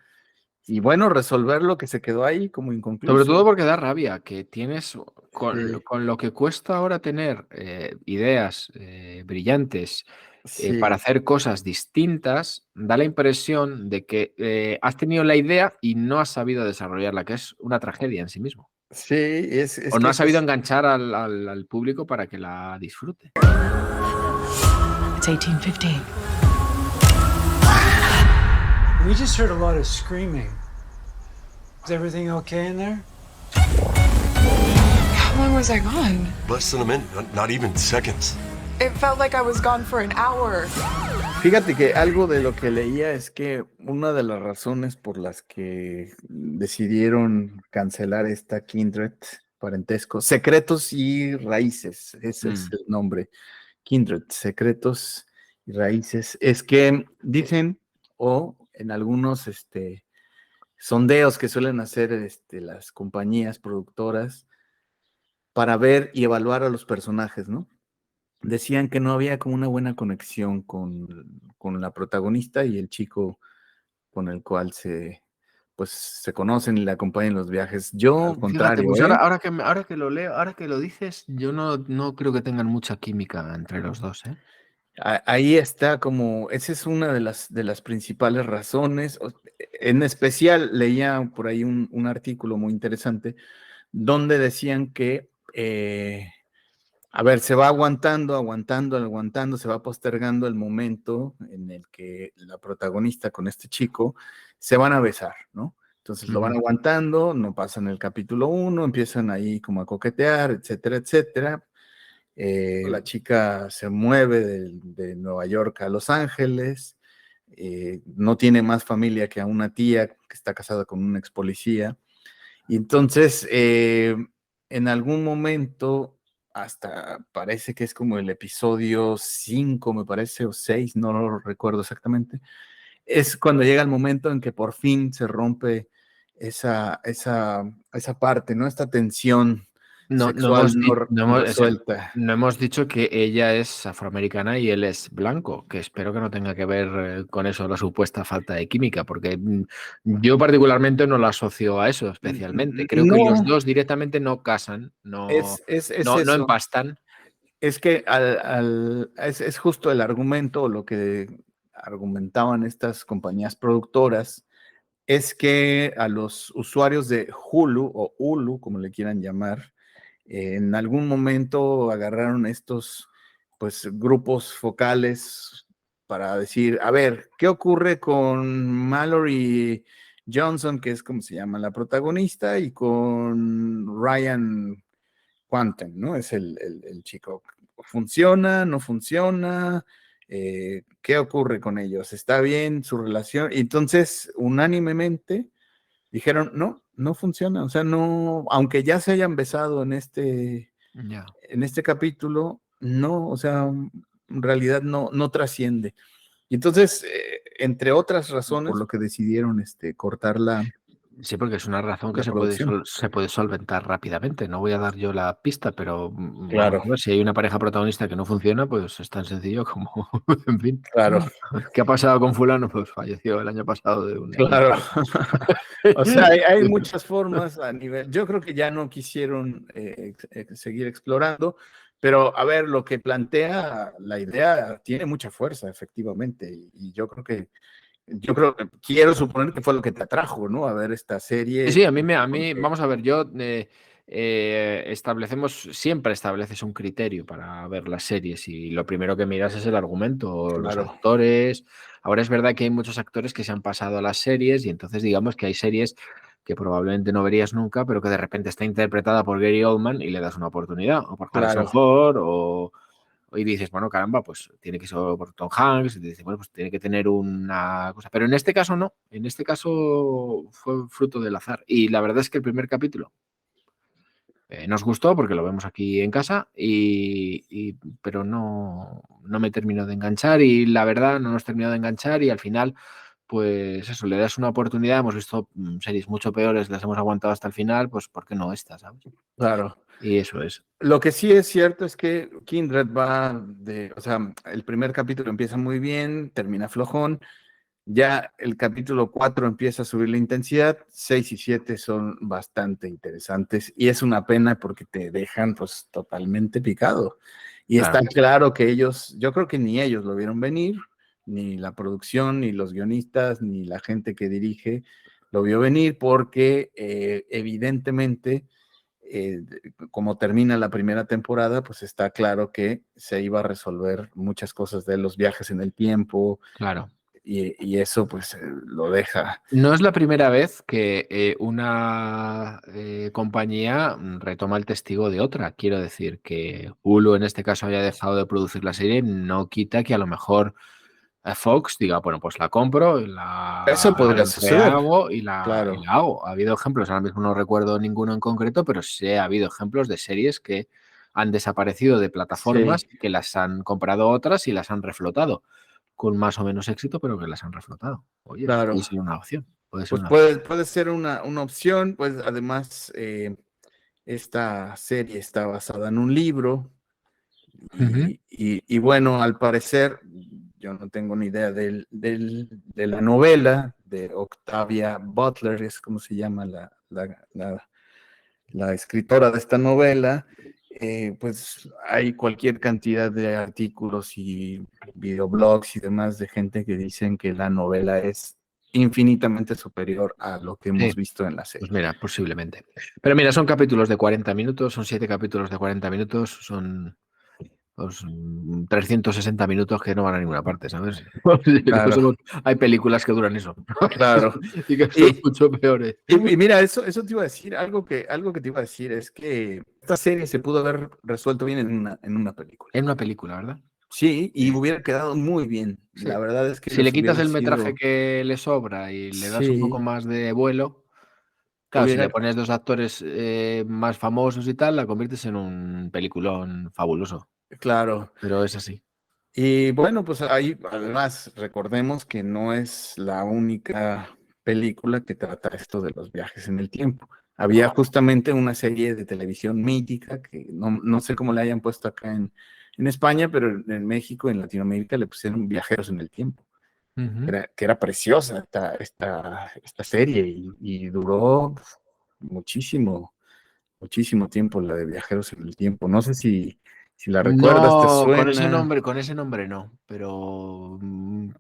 C: Y bueno, resolver lo que se quedó ahí como inconcluso.
A: Sobre todo porque da rabia que tienes, con lo que cuesta ahora tener ideas brillantes para hacer cosas distintas, da la impresión de que has tenido la idea y no has sabido desarrollarla, que es una tragedia en sí mismo.
C: Sí,
A: o no has sabido enganchar al público para que la disfrute.
J: It's 1815.
O: We just heard a lot of screaming. Is everything okay in there?
P: How long was I gone?
Q: Less than a minute, not even seconds.
P: It felt like I was gone for an hour.
C: Fíjate que algo de lo que leía es que una de las razones por las que decidieron cancelar esta Kindred parentesco. Secretos y Raíces, ese es el nombre. Kindred, Secretos y Raíces. Es que dicen, o en algunos sondeos que suelen hacer las compañías productoras para ver y evaluar a los personajes, ¿no? Decían que no había como una buena conexión con la protagonista y el chico con el cual se conocen y le acompañan en los viajes. Yo,
A: Fíjate,
C: contrario,
A: pues ahora que lo leo, ahora que lo dices, yo no creo que tengan mucha química entre los dos, ¿eh?
C: Ahí está como, esa es una de las principales razones. En especial, leía por ahí un artículo muy interesante donde decían que, a ver, se va aguantando, se va postergando el momento en el que la protagonista con este chico se van a besar, ¿no? Entonces lo van aguantando, no pasan el capítulo 1, empiezan ahí como a coquetear, etcétera, etcétera. La chica se mueve de Nueva York a Los Ángeles, no tiene más familia que a una tía que está casada con un ex policía. Y entonces, en algún momento, hasta parece que es como el episodio 5, me parece, o 6, no lo recuerdo exactamente, es cuando llega el momento en que por fin se rompe esa parte, ¿no? Esta tensión sexual no resuelta.
A: No hemos dicho que ella es afroamericana y él es blanco, que espero que no tenga que ver con eso la supuesta falta de química, porque yo particularmente no la asocio a eso especialmente. Creo que los dos directamente no casan, no empastan.
C: Es que es justo el argumento, lo que argumentaban estas compañías productoras, es que a los usuarios de Hulu o Hulu, como le quieran llamar, en algún momento agarraron estos grupos focales para decir, a ver, ¿qué ocurre con Mallory Johnson, que es como se llama la protagonista, y con Ryan Quanten, ¿no? Es el chico. ¿Funciona? ¿No funciona? ¿Qué ocurre con ellos? ¿Está bien su relación? Y entonces, unánimemente, dijeron, no funciona. O sea, no, aunque ya se hayan besado en este capítulo, no, o sea, en realidad no trasciende. Y entonces, entre otras razones, por lo que decidieron cortarla.
A: Sí, porque es una razón que se puede solventar rápidamente. No voy a dar yo la pista, pero
C: claro,
A: si hay una pareja protagonista que no funciona, pues es tan sencillo como, en fin.
C: Claro.
A: ¿Qué ha pasado con fulano? Pues falleció el año pasado de un...
C: Claro. O sea, hay muchas formas a nivel... Yo creo que ya no quisieron seguir explorando, pero a ver, lo que plantea la idea tiene mucha fuerza, efectivamente, y yo quiero suponer que fue lo que te atrajo, ¿no? A ver esta serie.
A: Sí, a mí, vamos a ver, yo siempre estableces un criterio para ver las series y lo primero que miras es el argumento, los actores. Ahora es verdad que hay muchos actores que se han pasado a las series y entonces digamos que hay series que probablemente no verías nunca, pero que de repente está interpretada por Gary Oldman y le das una oportunidad, o por Harrison Ford, y dices, bueno, caramba, pues tiene que ser por Tom Hanks, y dices, bueno, pues tiene que tener una cosa. Pero en este caso no, en este caso fue fruto del azar. Y la verdad es que el primer capítulo nos gustó porque lo vemos aquí en casa, pero no me terminó de enganchar y la verdad no nos terminó de enganchar y al final, pues eso, le das una oportunidad. Hemos visto series mucho peores, las hemos aguantado hasta el final, pues ¿por qué no esta, sabes?
C: Claro.
A: Y eso es.
C: Lo que sí es cierto es que Kindred o sea, el primer capítulo empieza muy bien, termina flojón, ya el capítulo 4 empieza a subir la intensidad, 6 y 7 son bastante interesantes y es una pena porque te dejan pues totalmente picado. Y está claro que yo creo que ni ellos lo vieron venir, ni la producción, ni los guionistas, ni la gente que dirige lo vio venir porque evidentemente... como termina la primera temporada, pues está claro que se iba a resolver muchas cosas de los viajes en el tiempo.
A: Claro.
C: Y eso pues lo deja.
A: No es la primera vez que una compañía retoma el testigo de otra. Quiero decir que Hulu en este caso haya dejado de producir la serie, no quita que a lo mejor Fox diga, bueno, pues la compro,
C: Eso podría suceder.
A: y
C: Claro.
A: la hago. Ha habido ejemplos, ahora mismo no recuerdo ninguno en concreto, pero sí ha habido ejemplos de series que han desaparecido de plataformas,
C: Sí.
A: que las han comprado otras y las han reflotado, con más o menos éxito, pero que las han reflotado. Oye,
C: Claro.
A: puede ser una opción. Puede ser
C: Pues
A: una
C: puede ser una opción, pues además esta serie está basada en un libro
A: Ujú.
C: y bueno, al parecer, yo no tengo ni idea de la novela de Octavia Butler, es como se llama la escritora de esta novela, pues hay cualquier cantidad de artículos y videoblogs y demás de gente que dicen que la novela es infinitamente superior a lo que hemos
A: Sí.
C: visto en la serie.
A: Pues mira, posiblemente. Pero mira, son capítulos de 40 minutos, son 7 capítulos de 40 minutos, son pues, 360 minutos que no van a ninguna parte, ¿sabes?
C: Claro.
A: Hay películas que duran eso.
C: Claro.
A: Y que son mucho peores.
C: Y mira, eso te iba a decir, algo que te iba a decir es que esta serie se pudo haber resuelto bien en una película.
A: En una película, ¿verdad?
C: Sí, y hubiera quedado muy bien.
A: Sí.
C: La verdad es que
A: si le quitas
C: hubiera
A: el metraje
C: sido...
A: que le sobra y le das un
C: Sí.
A: poco más de vuelo, claro, si
C: Hubiera-
A: le pones 2 actores más famosos y tal, la conviertes en un peliculón fabuloso.
C: Claro.
A: Pero es así.
C: Y bueno, pues ahí además recordemos que no es la única película que trata esto de los viajes en el tiempo. Había justamente una serie de televisión mítica que no sé cómo le hayan puesto acá en España, pero en México, en Latinoamérica, le pusieron Viajeros en el Tiempo.
A: Ujú.
C: Que era preciosa esta serie y duró muchísimo tiempo la de Viajeros en el Tiempo. No sé si la recuerdas, ¿te
A: No,
C: suena?
A: con ese nombre no, pero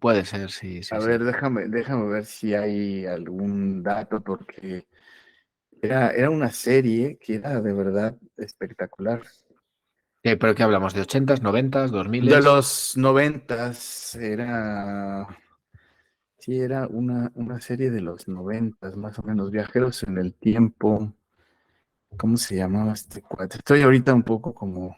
A: puede ser, sí,
C: A
A: sí, sí.
C: ver, déjame ver si hay algún dato, porque era una serie que era de verdad espectacular.
A: ¿Pero qué hablamos? ¿De 80s, 90s, 2000s?
C: De los 90s, sí, era una serie de los 90s, más o menos, Viajeros en el Tiempo. ¿Cómo se llamaba este cuate? Estoy ahorita un poco como,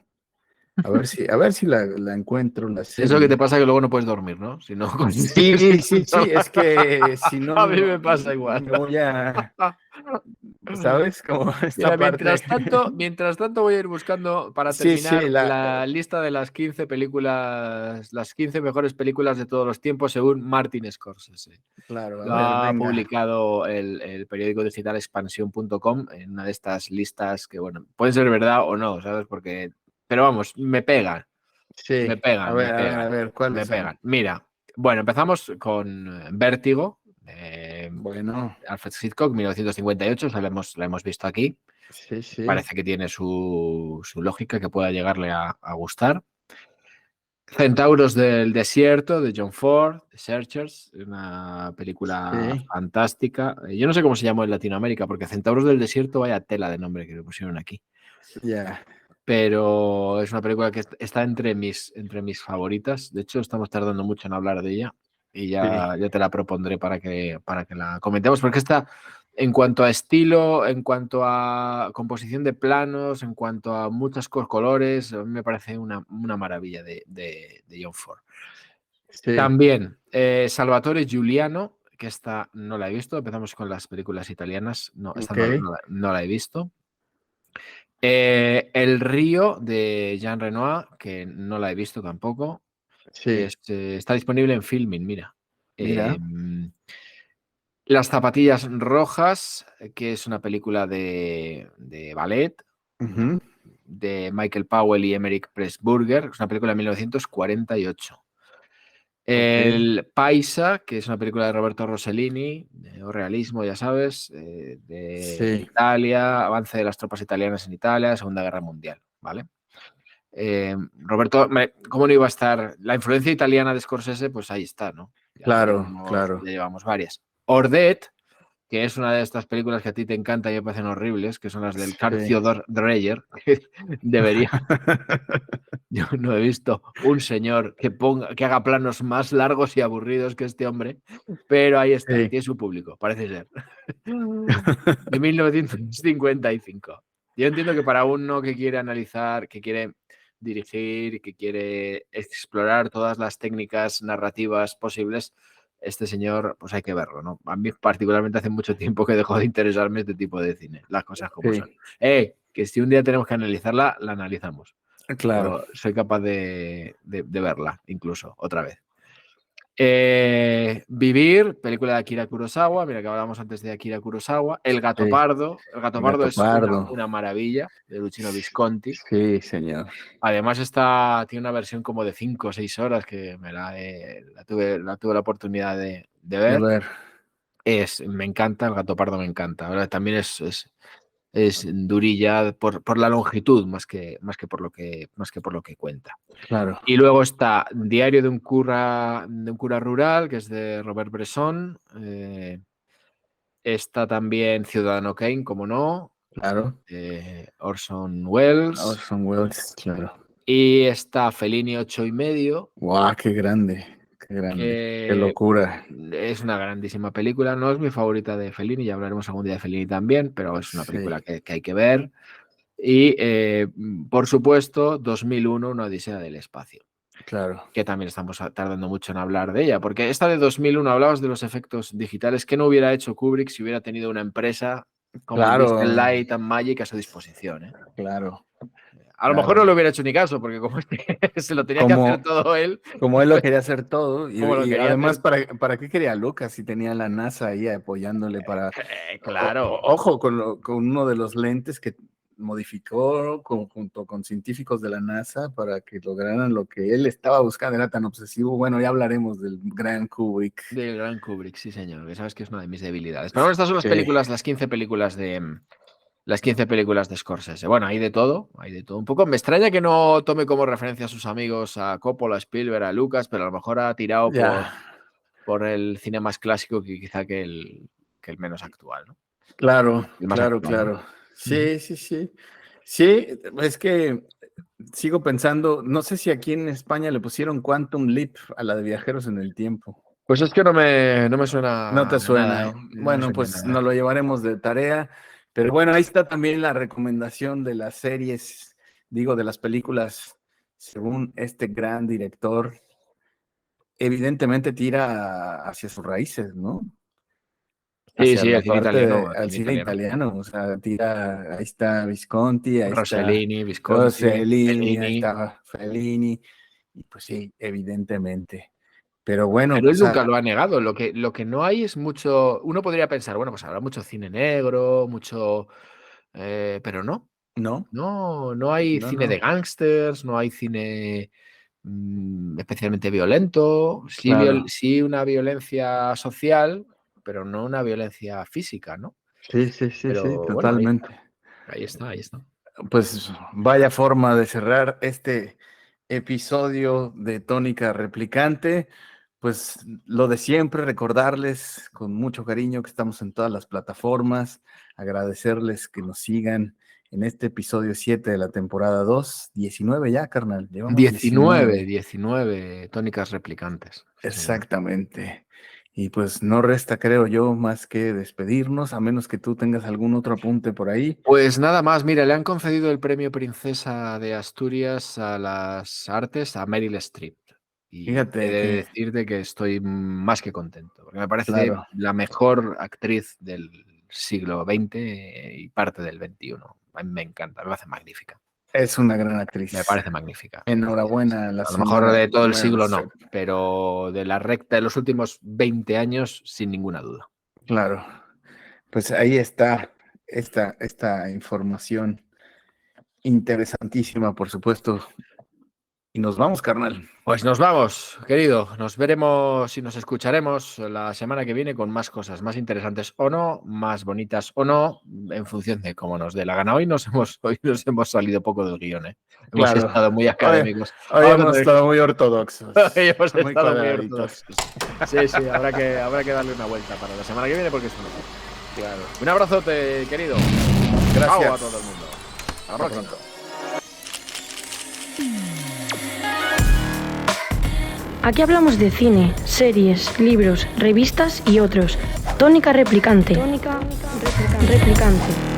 C: a ver si la encuentro, la
A: Eso que te
C: serie.
A: pasa que luego no puedes dormir, ¿no? Si no,
C: Sí, es que si no,
A: a mí me pasa igual.
C: me voy a, ¿sabes? Como esta
A: Mira,
C: parte.
A: mientras tanto voy a ir buscando para
C: Sí,
A: terminar la lista de las 15 películas, las 15 mejores películas de todos los tiempos según Martin Scorsese.
C: Claro, a
A: Lo
C: ver,
A: ha
C: venga.
A: publicado el periódico digital expansión.com en una de estas listas que, bueno, pueden ser verdad o no, ¿sabes? Pero vamos, me pegan.
C: Sí,
A: Me pegan,
C: a ver,
A: me pegan.
C: a ver, ¿cuáles
A: Me
C: son?
A: pegan. Mira, bueno, empezamos con Vértigo.
C: Bueno.
A: Alfred Hitchcock, 1958, la hemos visto aquí.
C: Sí.
A: Parece que tiene su lógica, que pueda llegarle a gustar. Centauros del Desierto, de John Ford, The Searchers, una película fantástica. Yo no sé cómo se llamó en Latinoamérica, porque Centauros del Desierto, vaya tela de nombre que le pusieron aquí.
C: Ya.
A: Pero es una película que está entre mis favoritas. De hecho, estamos tardando mucho en hablar de ella y ya te la propondré para que la comentemos, porque esta, en cuanto a estilo, en cuanto a composición de planos, en cuanto a muchos colores, a mí me parece una maravilla de John Ford.
C: Sí.
A: También Salvatore Giuliano, que esta no la he visto. Empezamos con las películas italianas. No, esta no la he visto. El río de Jean Renoir, que no la he visto tampoco.
C: Sí.
A: Está disponible en Filmin, mira.
C: Mira.
A: Las zapatillas rojas, que es una película de ballet, de Michael Powell y Emmerich Pressburger. Es una película de 1948. El Paisa, que es una película de Roberto Rossellini, o realismo, ya sabes, de Italia, avance de las tropas italianas en Italia, Segunda Guerra Mundial, ¿vale? Roberto, ¿cómo no iba a estar? La influencia italiana de Scorsese, pues ahí está, ¿no? Ya llevamos varias. Ordet, que es una de estas películas que a ti te encantan y me parecen horribles, que son las del Karl Theodor Dreyer, que debería... Yo no he visto un señor que haga planos más largos y aburridos que este hombre, pero ahí está, tiene su público, parece ser. De 1955. Yo entiendo que para uno que quiere analizar, que quiere dirigir, que quiere explorar todas las técnicas narrativas posibles, este señor, pues hay que verlo, ¿no? A mí particularmente hace mucho tiempo que dejó de interesarme este tipo de cine, las cosas como son. Que si un día tenemos que analizarla, la analizamos.
C: Claro.
A: Pero soy capaz de verla, incluso, otra vez. Vivir, película de Akira Kurosawa, mira que hablábamos antes de Akira Kurosawa. El Gato Pardo. El Gato Pardo es una maravilla, de Luchino Visconti.
C: Sí, señor.
A: Además tiene una versión como de 5 o 6 horas que la tuve la oportunidad de ver. Me encanta, El Gato Pardo me encanta. Ahora también es durilla por la longitud más que por lo que cuenta.
C: Claro.
A: Y luego está Diario de un cura rural, que es de Robert Bresson. Está también Ciudadano Kane, como no.
C: Claro.
A: Orson Welles.
C: Orson Welles, claro.
A: Y está Fellini 8,5.
C: ¡Guau! ¡Qué grande! ¡Qué grande! ¡Qué locura!
A: Es una grandísima película. No es mi favorita de Fellini, ya hablaremos algún día de Fellini también, pero es una película que hay que ver. Y, por supuesto, 2001, Una Odisea del Espacio.
C: Claro.
A: Que también estamos tardando mucho en hablar de ella, porque esta de 2001, hablabas de los efectos digitales, ¿qué no hubiera hecho Kubrick si hubiera tenido una empresa como Light and Magic a su disposición?
C: Claro.
A: A lo mejor no le hubiera hecho ni caso, porque como se lo tenía que hacer todo él.
C: Como él lo quería hacer todo. Y además,
A: hacer...
C: ¿para qué quería Lucas si tenía la NASA ahí apoyándole para...
A: Claro.
C: Ojo, con uno de los lentes que modificó junto con científicos de la NASA para que lograran lo que él estaba buscando. Era tan obsesivo. Bueno, ya hablaremos del gran Kubrick.
A: Del gran Kubrick, sí señor, que sabes que es una de mis debilidades. Pero bueno, estas son las películas, las 15 películas de Scorsese. Bueno, hay de todo un poco. Me extraña que no tome como referencia a sus amigos, a Coppola, a Spielberg, a Lucas, pero a lo mejor ha tirado por el cine más clásico que quizá que el menos actual, ¿no?
C: Claro,
A: actual,
C: claro.
A: ¿no?
C: Sí. Sí, es que sigo pensando, no sé si aquí en España le pusieron Quantum Leap a la de Viajeros en el Tiempo.
A: Pues es que no me suena.
C: No te suena.
A: Nada,
C: bueno, pues nos lo llevaremos de tarea. Pero bueno, ahí está también la recomendación de las series, de las películas, según este gran director. Evidentemente tira hacia sus raíces, ¿no?
A: Sí, el cine italiano.
C: Al cine italiano, o sea, tira, ahí está Visconti, ahí
A: Rossellini,
C: ahí está Fellini, y pues sí, evidentemente. Pero bueno.
A: Pero él nunca lo ha negado. Lo que no hay es mucho. Uno podría pensar, bueno, pues habrá mucho cine negro, mucho. Pero no. No hay cine de gángsters, no hay cine especialmente violento. Sí, una violencia social, pero no una violencia física, ¿no?
C: Sí, totalmente.
A: Bueno, ahí está.
C: Pues vaya forma de cerrar este episodio de Tónica Replicante. Pues lo de siempre, recordarles con mucho cariño que estamos en todas las plataformas, agradecerles que nos sigan en este episodio 7 de la temporada 2, 19 ya, carnal.
A: 19 Tónicas Replicantes.
C: Exactamente. Y pues no resta, creo yo, más que despedirnos, a menos que tú tengas algún otro apunte por ahí.
A: Pues nada más, mira, le han concedido el premio Princesa de Asturias a las artes a Meryl Streep. Y
C: fíjate,
A: he de decirte que estoy más que contento, porque me parece la mejor actriz del siglo XX y parte del XXI. Me encanta, me hace magnífica.
C: Es una gran actriz.
A: Me parece magnífica.
C: Enhorabuena.
A: A lo mejor de todo el siglo no, pero de la recta de los últimos 20 años, sin ninguna duda.
C: Claro. Pues ahí está esta información interesantísima, por supuesto. Y nos vamos, carnal.
A: Pues nos vamos, querido. Nos veremos y nos escucharemos la semana que viene con más cosas, más interesantes o no, más bonitas o no, en función de cómo nos dé la gana. Hoy nos hemos salido poco del guión, ¿eh? Hemos estado muy académicos.
C: Hoy hemos estado muy ortodoxos.
A: Hemos estado muy ortodoxos. Sí, habrá que darle una vuelta para la semana que viene porque es un mejor. Claro. Un abrazote, querido.
C: Gracias.
A: Chao a todo el mundo. Hasta pronto.
R: Aquí hablamos de cine, series, libros, revistas y otros. Tónica Replicante. Tónica Replicante.